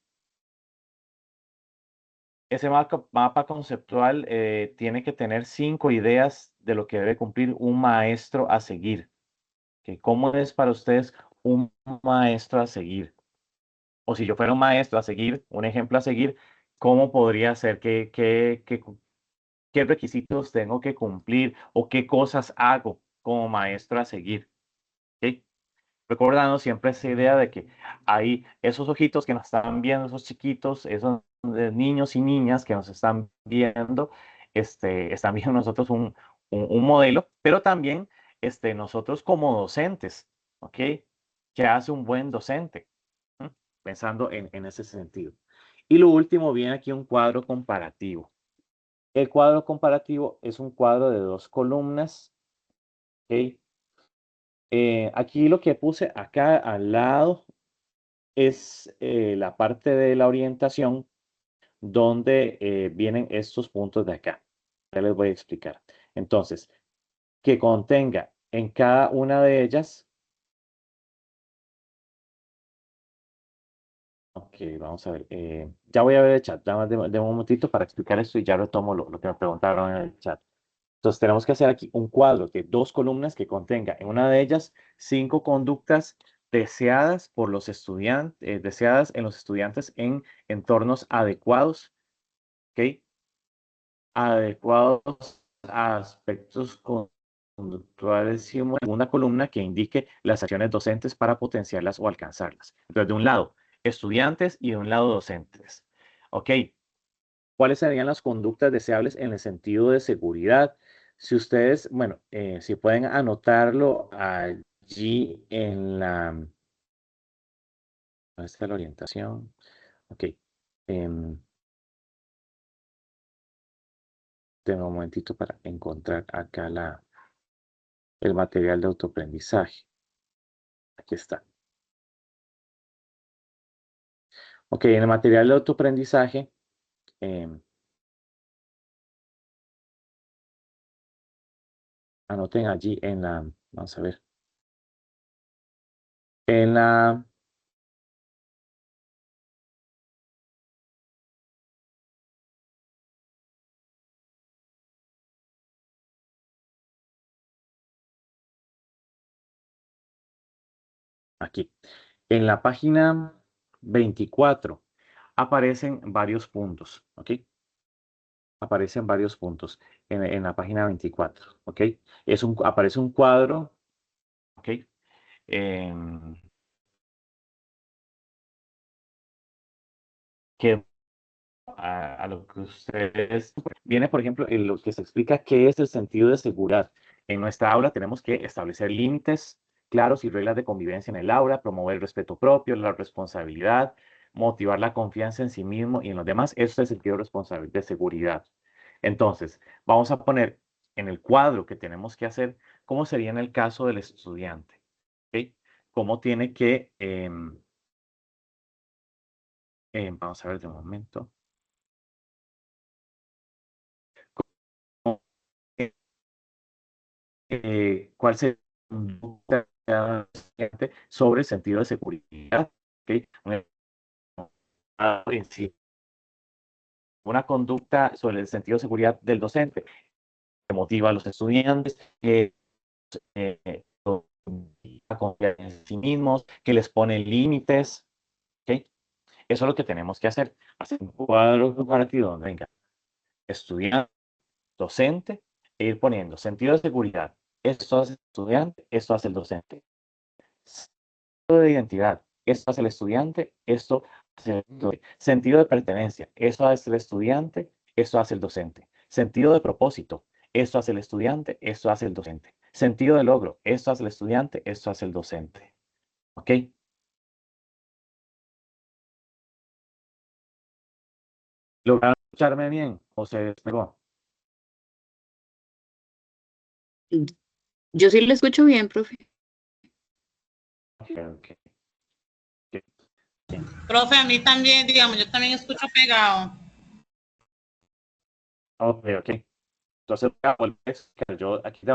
Ese mapa conceptual tiene que tener 5 ideas de lo que debe cumplir un maestro a seguir. ¿Okay? ¿Cómo es para ustedes un maestro a seguir? O si yo fuera un maestro a seguir, un ejemplo a seguir, ¿cómo podría ser? ¿Qué requisitos tengo que cumplir o qué cosas hago como maestro a seguir? ¿Ok? Recordando siempre esa idea de que hay esos ojitos que nos están viendo, esos chiquitos, esos niños y niñas que nos están viendo, están viendo nosotros un modelo, pero también nosotros como docentes, ¿ok? ¿Qué hace un buen docente? ¿Mm? Pensando en ese sentido. Y lo último, viene aquí un cuadro comparativo. El cuadro comparativo es un cuadro de 2 columnas, ¿ok? Aquí lo que puse acá al lado es la parte de la orientación donde vienen estos puntos de acá. Ya les voy a explicar. Entonces, que contenga en cada una de ellas. Ok, vamos a ver. Ya voy a ver el chat. Nada más de un momentito para explicar esto y ya retomo lo que me preguntaron en el chat. Entonces, tenemos que hacer aquí un cuadro de 2 columnas que contenga en una de ellas 5 conductas deseadas por los estudiantes, deseadas en los estudiantes en entornos adecuados, ¿ok? Adecuados a aspectos conductuales y una columna que indique las acciones docentes para potenciarlas o alcanzarlas. Entonces, de un lado, estudiantes y de un lado, docentes. ¿Ok? ¿Cuáles serían las conductas deseables en el sentido de seguridad? Si ustedes, bueno, si pueden anotarlo allí en la... ¿Dónde está la orientación? Ok. Tengo un momentito para encontrar acá el material de autoaprendizaje. Aquí está. Ok, en el material de autoaprendizaje, anoten allí en la, vamos a ver, en la, aquí, en la página 24 aparecen varios puntos, ¿ok? Aparecen varios puntos en la página 24, ¿ok? Aparece un cuadro, ¿ok? Em, que a lo que ustedes viene, por ejemplo, en lo que se explica qué es el sentido de seguridad. En nuestra aula tenemos que establecer límites claros y reglas de convivencia en el aula, promover el respeto propio, la responsabilidad, motivar la confianza en sí mismo y en los demás. Eso es el sentido de seguridad. Entonces, vamos a poner en el cuadro que tenemos que hacer cómo sería en el caso del estudiante. ¿Ok? Cómo tiene que, vamos a ver de un momento. Cuál sería la conducta sobre el sentido de seguridad. ¿Okay? En sí, una conducta sobre el sentido de seguridad del docente que motiva a los estudiantes, que confiar en sí mismos, que les pone límites. ¿Okay? Eso es lo que tenemos que hacer. Hacer un cuadro comparativo donde venga estudiante, docente, e ir poniendo sentido de seguridad. Esto hace el estudiante, esto hace el docente. Sentido de identidad, esto hace el estudiante, esto hace el docente. Sentido de pertenencia, esto hace el estudiante, esto hace el docente. Sentido de propósito, esto hace el estudiante, esto hace el docente. Sentido de logro, esto hace el estudiante, esto hace el docente. ¿Ok? ¿Lograron escucharme bien o se despegó? Yo sí le escucho bien, profe. Ok, ok. Ok. Profe, a mí también, digamos, yo también escucho pegado. Ok, ok. Entonces, voy a volver a explicar. Yo aquí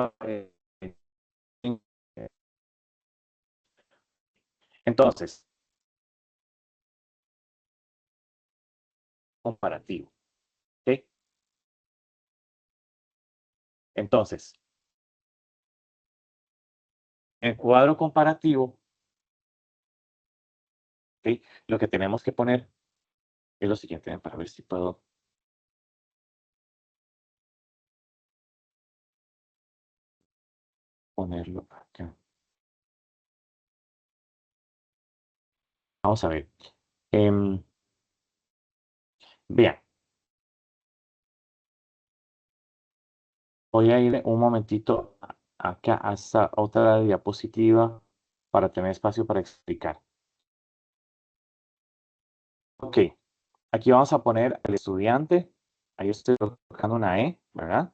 entonces, comparativo. ¿Ok? Entonces, en cuadro comparativo, ¿ok? Lo que tenemos que poner es lo siguiente, para ver si puedo. Ponerlo acá. Vamos a ver. Bien, voy a ir un momentito acá a esta otra diapositiva para tener espacio para explicar. Ok, aquí vamos a poner al estudiante. Ahí estoy colocando una E, ¿verdad?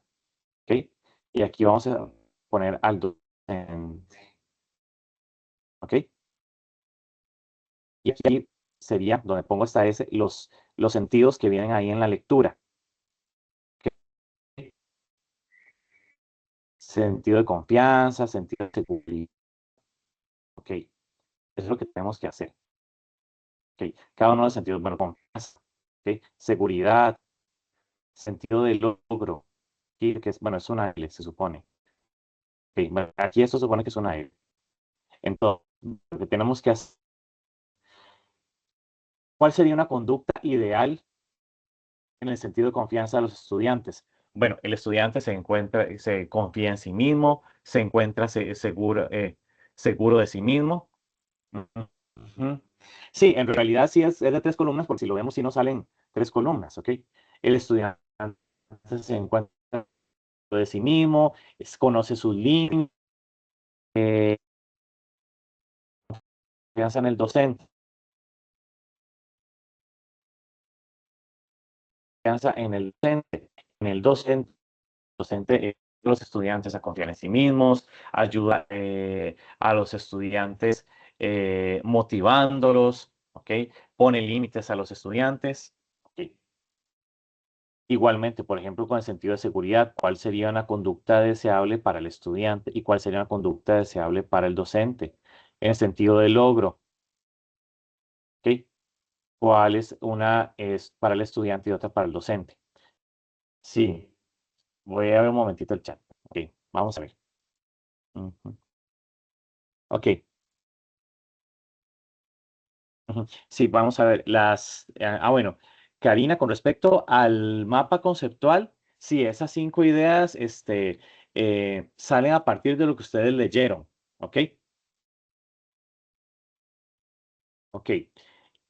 Ok, y aquí vamos a poner al docente. Ok, y aquí sería donde pongo esta S, los sentidos que vienen ahí en la lectura. Ok. Sentido de confianza, sentido de seguridad. Ok, eso es lo que tenemos que hacer. Ok, cada uno de los sentidos, bueno, confianza, ok, seguridad, sentido de logro, aquí, que es, bueno, es una L, se supone. Ok, bueno, aquí esto se supone que es una L. Entonces, lo que tenemos que hacer, ¿cuál sería una conducta ideal en el sentido de confianza de los estudiantes? Bueno, el estudiante se confía en sí mismo, se encuentra seguro, seguro de sí mismo. Ujú, ujú. Sí, en realidad sí es de 3 columnas, porque si lo vemos, sí nos salen 3 columnas, ¿ok? El estudiante se encuentra de sí mismo, conoce sus límites, confianza en el docente, confianza en el docente, los estudiantes a confiar en sí mismos, ayuda a los estudiantes motivándolos, ¿ok? Pone límites a los estudiantes, ¿ok? Igualmente, por ejemplo, con el sentido de seguridad, ¿cuál sería una conducta deseable para el estudiante y cuál sería una conducta deseable para el docente? En el sentido de logro, ¿ok? ¿Cuál es una es para el estudiante y otra para el docente? Sí, voy a ver un momentito el chat. Ok, vamos a ver. Ujú. Ok, ujú. Sí, vamos a ver. Bueno, Karina, con respecto al mapa conceptual, sí, esas 5 ideas salen a partir de lo que ustedes leyeron. ¿Ok? Ok.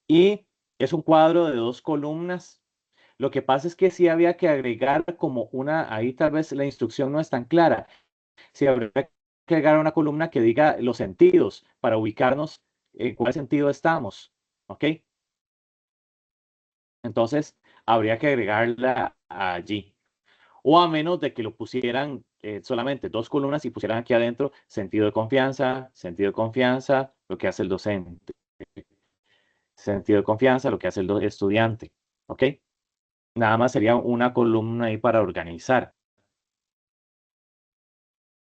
Y es un cuadro de 2 columnas. Lo que pasa es que sí había que agregar como ahí tal vez la instrucción no es tan clara. Sí habría que agregar una columna que diga los sentidos para ubicarnos en cuál sentido estamos. ¿Ok? Entonces, habría que agregarla allí. O a menos de que lo pusieran solamente 2 columnas y pusieran aquí adentro sentido de confianza, lo que hace el docente. Sentido de confianza, lo que hace el estudiante. ¿Ok? Nada más sería una columna ahí para organizar.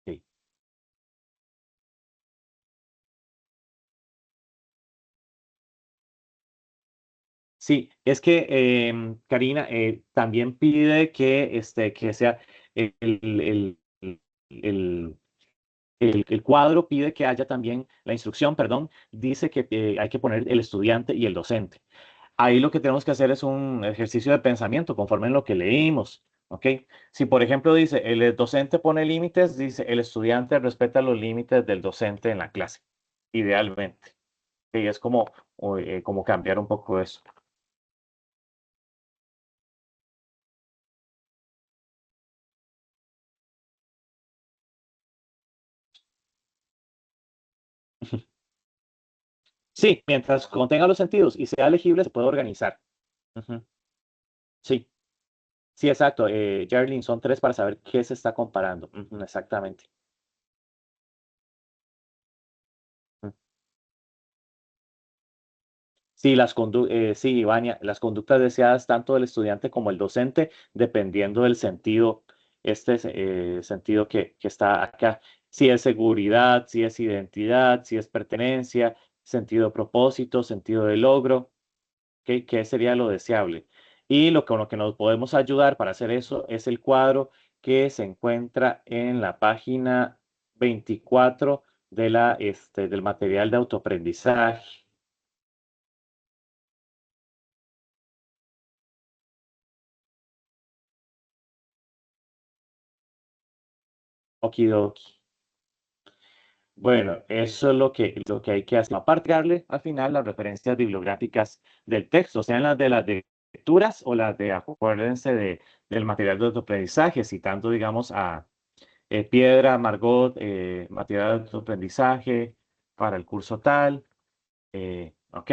Ok. Sí, es que Karina también pide que sea el, el, el- el cuadro, pide que haya también la instrucción, perdón, dice que hay que poner el estudiante y el docente. Ahí lo que tenemos que hacer es un ejercicio de pensamiento conforme en lo que leímos, ¿ok? Si por ejemplo dice, el docente pone límites, dice, el estudiante respeta los límites del docente en la clase, idealmente. Y es como cambiar un poco eso. Sí, mientras contenga los sentidos y sea legible, se puede organizar. Ujú. Sí, sí, exacto. Jarlene, son 3 para saber qué se está comparando. Ujú, exactamente. Mm. Sí, sí, Vania, las conductas deseadas tanto del estudiante como el docente, dependiendo del sentido, sentido que está acá. Si es seguridad, si es identidad, si es pertenencia, sentido de propósito, sentido de logro, ¿ok? ¿Qué sería lo deseable? Y con lo que nos podemos ayudar para hacer eso es el cuadro que se encuentra en la página 24 del material de autoaprendizaje. Okidoki. Bueno, eso es lo que hay que hacer. Aparte, darle al final las referencias bibliográficas del texto, sean las de las lecturas o las de, acuérdense, del material de autoaprendizaje, citando, digamos, a Piedra, Margot, material de autoaprendizaje para el curso tal. ¿Ok?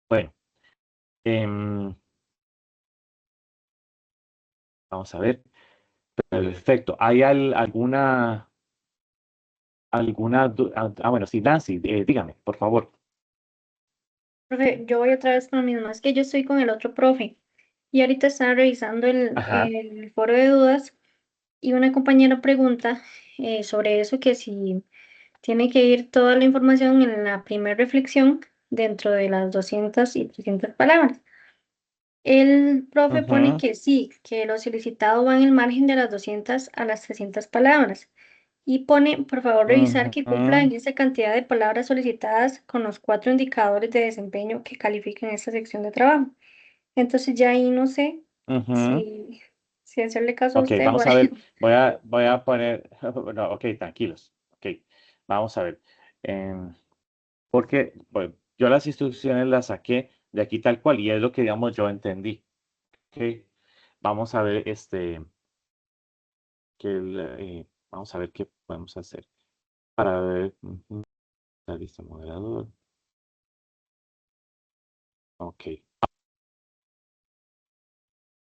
Bueno, em, vamos a ver. Perfecto. ¿Hay bueno, sí, Nancy, dígame, por favor. Profe, yo voy otra vez con lo mismo. Es que yo estoy con el otro profe y ahorita estaba revisando Ajá. el foro de dudas y una compañera pregunta sobre eso, que si tiene que ir toda la información en la primera reflexión dentro de las 200 y 300 palabras. El profe pone Ujú, que sí, que lo solicitado va en el margen de las 200 a las 300 palabras. Y pone, por favor, revisar que cumplan ujú, esa cantidad de palabras solicitadas con los 4 indicadores de desempeño que califican esta sección de trabajo. Entonces ya ahí no sé ujú. si hacerle caso a Ok, usted o vamos a a ver. él. Voy a poner. No, ok, tranquilos. Ok, vamos a ver. Porque bueno, yo las instrucciones las saqué de aquí tal cual y es lo que, digamos, yo entendí. Ok, vamos a ver vamos a ver qué podemos hacer para ver. La lista moderador. Ok,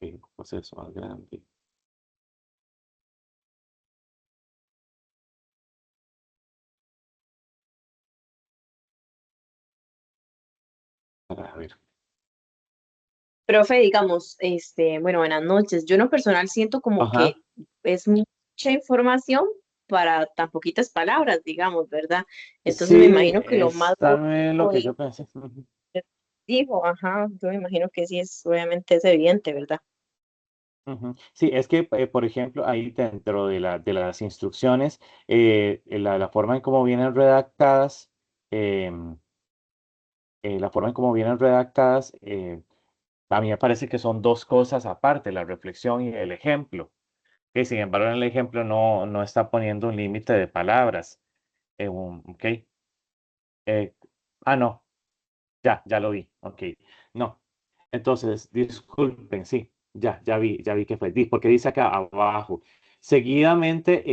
un proceso más grande. A ver. Profe, digamos, bueno, buenas noches. Yo en lo personal siento como Ajá. que es mucha información para tan poquitas palabras, digamos, ¿verdad? Entonces me Sí, imagino que lo más es también lo que yo pensé. dijo, ajá, yo me imagino que sí es, obviamente es evidente, ¿verdad? Ujú. Sí, es que, por ejemplo, ahí dentro de las instrucciones, la forma en cómo vienen redactadas, em, la forma en cómo vienen redactadas, a mí me parece que son dos cosas aparte, la reflexión y el ejemplo. Que sin embargo, en el ejemplo no está poniendo un límite de palabras. ¿Ok? Eh, no, ya lo vi. Ok. No. Entonces, disculpen, sí, ya vi que fue. Porque dice acá abajo. Seguidamente,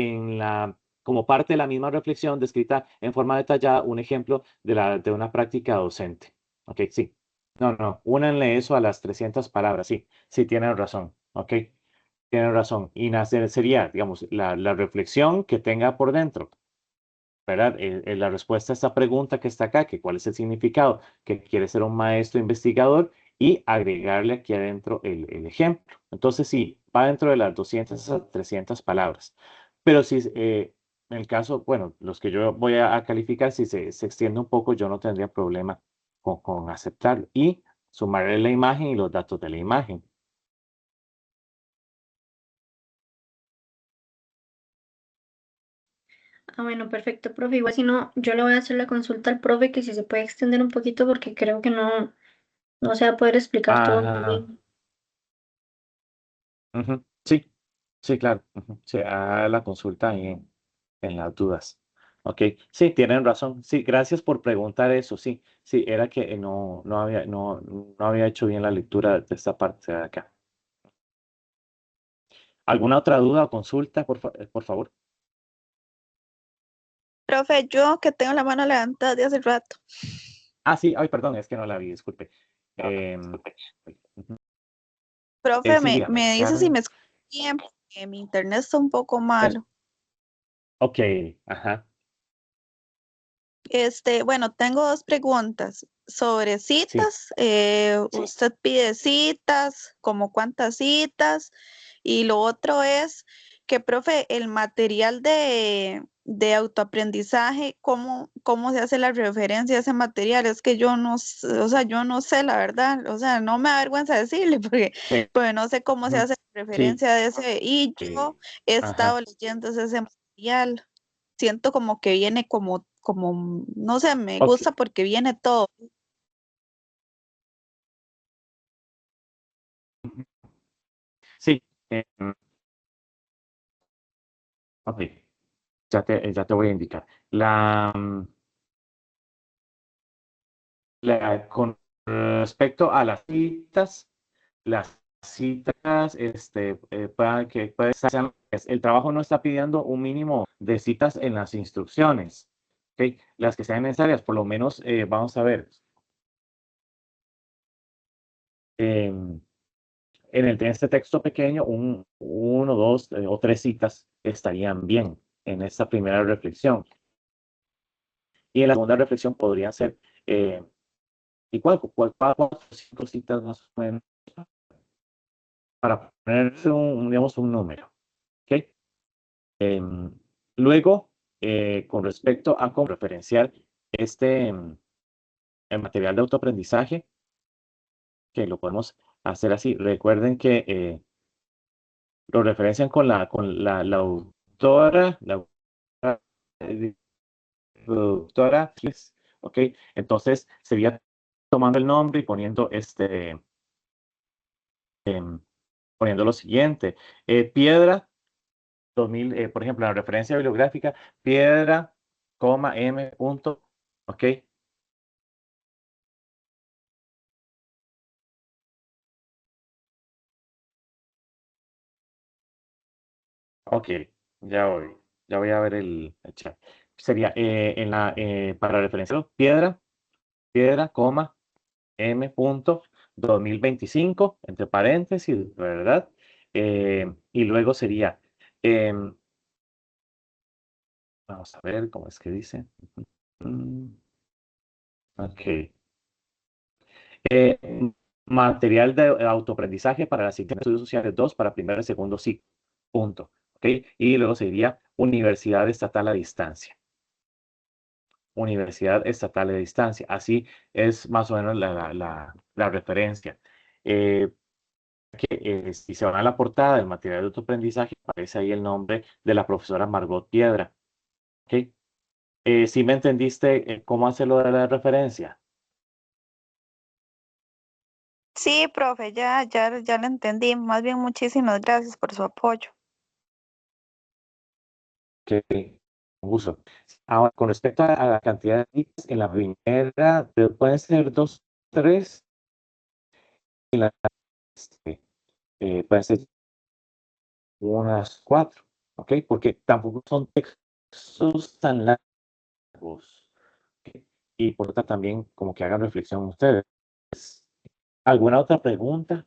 como parte de la misma reflexión descrita en forma detallada, un ejemplo de una práctica docente. Ok, sí. No, únanle eso a las 300 palabras. Sí, sí, tienen razón. Ok, tienen razón. Y sería, digamos, la reflexión que tenga por dentro. ¿Verdad? La respuesta a esta pregunta que está acá, que cuál es el significado, que quiere ser un maestro investigador y agregarle aquí adentro el ejemplo. Entonces, sí, va dentro de las 200 a 300 palabras. Pero si en el caso, bueno, los que yo voy a calificar, si se extiende un poco, yo no tendría problema con aceptarlo y sumarle la imagen y los datos de la imagen. Ah, bueno, perfecto, profe. Igual si no, yo le voy a hacer la consulta al profe que si se puede extender un poquito porque creo que no se va a poder explicar todo muy Ajá. bien. Ujú, sí, sí, claro. Ujú, se haga la consulta ahí en las dudas. Ok, sí, tienen razón. Sí, gracias por preguntar eso. Sí, sí, era que no había hecho bien la lectura de esta parte de acá. ¿Alguna otra duda o consulta, por favor? Profe, yo que tengo la mano levantada de hace rato. Ah, sí, ay, perdón, es que no la vi, disculpe. Ujú. Profe, Sí, me dígame, dice si Carmen. me escucha bien, porque mi internet está un poco Es- malo. ok, ajá. Bueno, tengo dos preguntas. sobre Sí, citas, usted pide citas, como cuántas citas, y lo otro es que, profe, el material de autoaprendizaje, ¿cómo se hace la referencia a ese material? Es que yo no, o sea, yo no sé, la verdad, o sea, no me da vergüenza decirle, porque sí, pues no sé cómo se ujú, hace la sí, referencia de ese, y yo he estado ajá. leyendo ese material, siento como que viene como, no sé, me Ok, gusta porque viene todo. ujú, sí, ok, ya te voy a indicar. Con respecto a las citas, puede ser, el trabajo no está pidiendo un mínimo de citas en las instrucciones, ¿ok? Las que sean necesarias, por lo menos, vamos a ver, em, en este texto pequeño, uno, dos o tres citas estarían bien en esta primera reflexión. Y en la segunda reflexión podría ser, igual, cuatro o cinco citas más o menos para ponerse digamos, un número. ¿Ok? Em, Luego, con respecto a cómo referenciar el material de autoaprendizaje, que lo podemos hacer así. Recuerden que lo referencian con la autora, eh, doctora, ¿ok? Entonces sería tomando el nombre y poniendo lo siguiente. Piedra 2000, por ejemplo, la referencia bibliográfica, piedra, M, punto, ¿ok? Ok, ya voy a ver el chat. Sería para referenciarlo, piedra, M, punto, 2025, entre paréntesis, ¿verdad? Y luego sería, em, vamos a ver cómo es que dice. Mm, ok. Eh, Material de autoaprendizaje para la siguiente estudios sociales 2 para primero y segundo ciclo. Punto. ¿Ok? Y luego sería Universidad Estatal a Distancia. Universidad Estatal a Distancia. Así es más o menos la referencia. Eh, si se van a la portada del material de autoaprendizaje, aparece ahí el nombre de la profesora Margot Piedra. ¿Ok? ¿Sí me entendiste cómo hacerlo de la referencia? Sí, profe, ya lo entendí. Más bien, muchísimas gracias por su apoyo. Ok, con gusto. Ahora, con respecto a la cantidad de tips, en la primera pueden ser dos, tres, en la este, pueden ser unas cuatro, ¿ok? Porque tampoco son textos tan largos, ¿ok? Y por otra también como que hagan reflexión ustedes. ¿Alguna otra pregunta?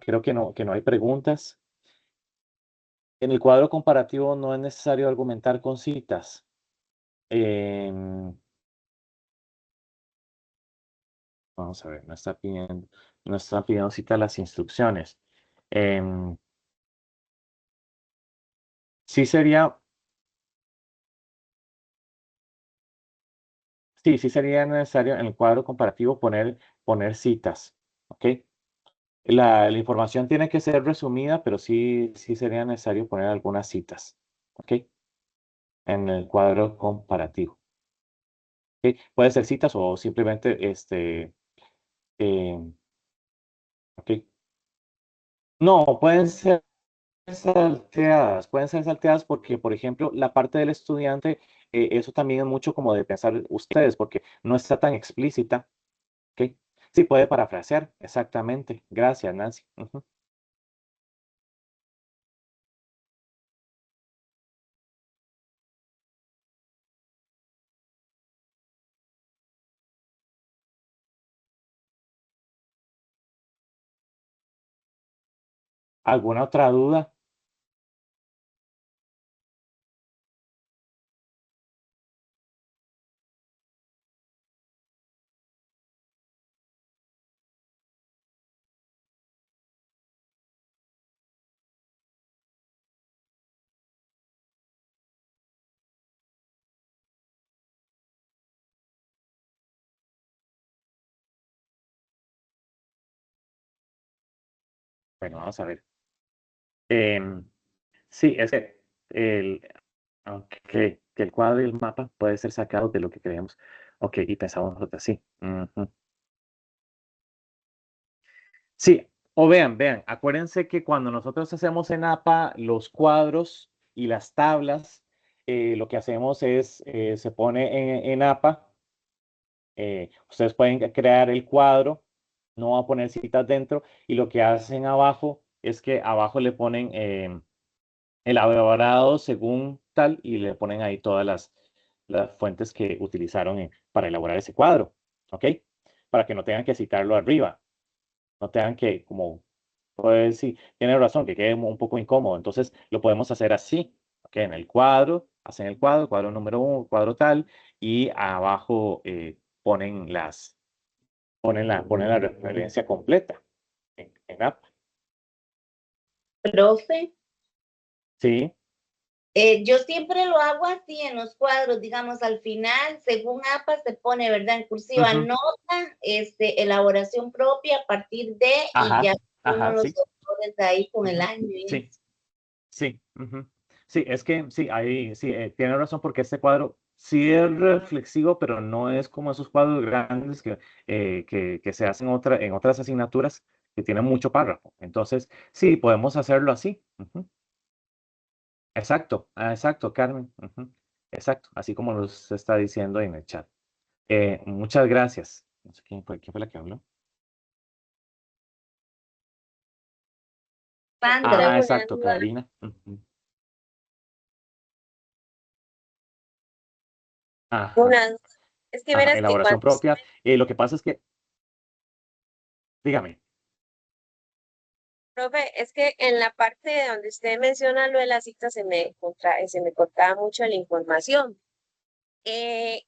Creo que no hay preguntas. En el cuadro comparativo no es necesario argumentar con citas. Em, Vamos a ver, no están pidiendo cita a las instrucciones. Em, sí sería, sí sería necesario en el cuadro comparativo poner citas, ¿ok? La información tiene que ser resumida, pero sí sería necesario poner algunas citas, ¿ok? En el cuadro comparativo. ¿Ok? Puede ser citas o simplemente, em, ¿ok? No, pueden ser salteadas porque, por ejemplo, la parte del estudiante, eso también es mucho como de pensar ustedes, porque no está tan explícita, ¿ok? Sí, puede parafrasear, exactamente. Gracias, Nancy. Ujú. ¿Alguna otra duda? Bueno, vamos a ver. Em, sí, es que el, que el cuadro y el mapa puede ser sacado de lo que creemos. Ok, y pensamos nosotros así. Ujú. Sí, o vean, acuérdense que cuando nosotros hacemos en APA los cuadros y las tablas, lo que hacemos es, se pone en APA, ustedes pueden crear el cuadro, no va a poner citas dentro, y lo que hacen abajo es que abajo le ponen elaborado según tal y le ponen ahí todas las fuentes que utilizaron para elaborar ese cuadro, ¿ok? Para que no tengan que citarlo arriba, no tengan que, como, pues sí, tiene razón, que quede un poco incómodo. Entonces lo podemos hacer así, ¿ok? En el cuadro, hacen el cuadro número uno, cuadro tal, y abajo ponen la referencia completa en app. Profe, Sí, yo siempre lo hago así en los cuadros, digamos, al final, según APA, se pone, ¿verdad? En cursiva, ujú, nota, elaboración propia a partir de, y ajá, ya uno ajá, los sí, autores de ahí con el ujú, año y sí. eso. Sí, ujú. Sí, es que sí, ahí sí, tiene razón porque este cuadro sí es reflexivo, pero no es como esos cuadros grandes que se hacen en otras asignaturas que tienen mucho párrafo. Entonces, sí, podemos hacerlo así. Ujú. Exacto, exacto, Carmen. Ujú. Exacto, así como nos está diciendo en el chat. Muchas gracias. No sé quién fue la que habló. Sandra, Ah, Tengo una exacto, duda. Karina. Ujú. Ajá. Una, es que Ajá, verás que elaboración cuando usted propia. Lo que pasa es que, dígame. profe, es que en la parte donde usted menciona lo de las citas se me cortaba mucho la información.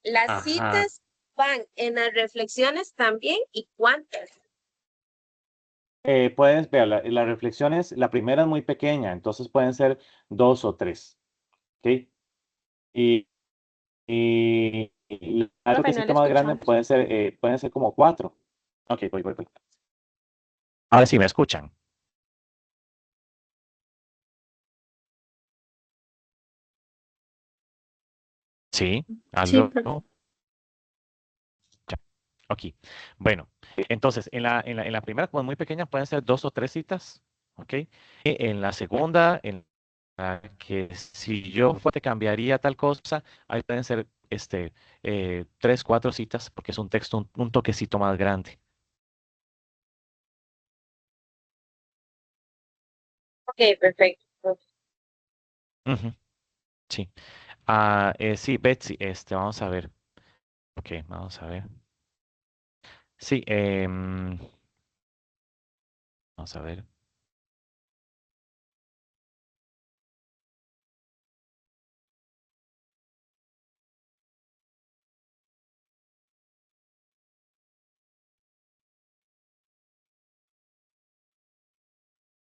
Las Ajá. citas van en las reflexiones también y cuántas. Puedes ver, las reflexiones, la primera es muy pequeña, entonces pueden ser dos o tres, ¿ok? Y, y algo Profe, que no sí le más grande escuchamos. pueden ser como cuatro. Ok, voy. Ahora sí me escuchan. Sí, Sí, aló. profe. Ya, ok. Bueno, entonces en la primera, como es muy pequeña, pueden ser dos o tres citas, ¿ok? Y en la segunda, en la que si yo te cambiaría tal cosa, ahí pueden ser tres, cuatro citas, porque es un texto un toquecito más grande. Ok, perfecto. Ujú, sí. Sí, Betsy, vamos a ver. Ok, vamos a ver. Sí, vamos a ver.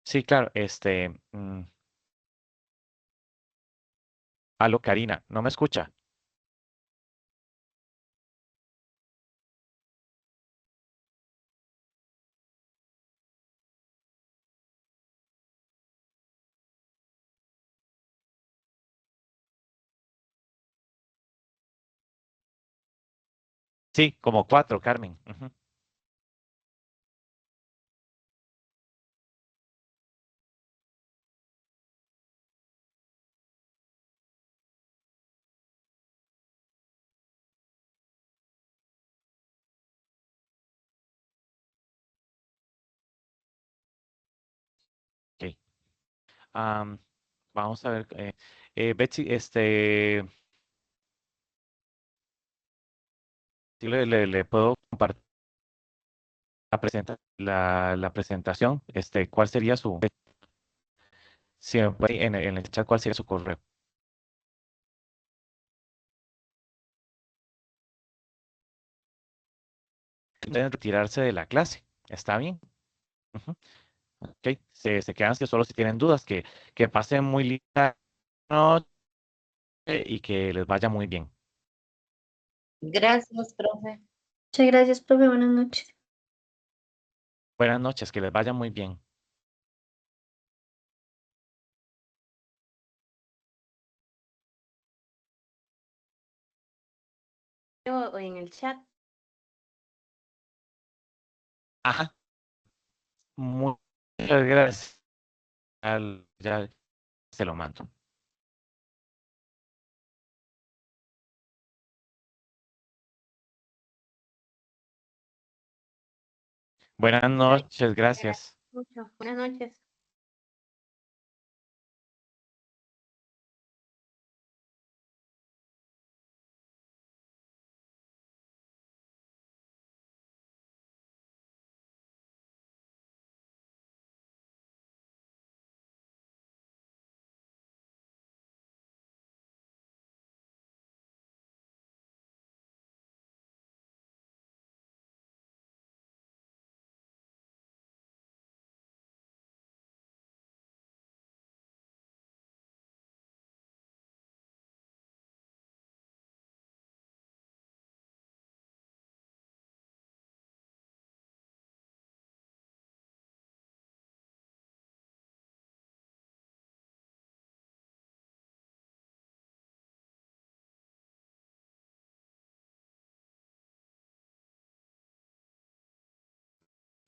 Sí, claro, aló, Karina, ¿no me escucha? Sí, como cuatro, Carmen. Ujú, ok. Am, Vamos a ver. Betsy, sí le puedo compartir la presentación. ¿Cuál sería su? Si me puede en el chat cuál sería su correo. Pueden retirarse de la clase. ¿Está bien? Ujú. Ok. Se quedan que solo si tienen dudas, que pasen muy linda noche y que les vaya muy bien. Gracias, profe. Muchas gracias, profe. Buenas noches. Buenas noches, que les vaya muy bien. O en el chat. Ajá. Muchas gracias. Ya se lo mando. Buenas noches, gracias. Mucho. Buenas noches.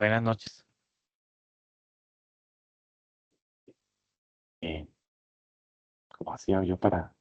Buenas noches. ¿Cómo hacía yo para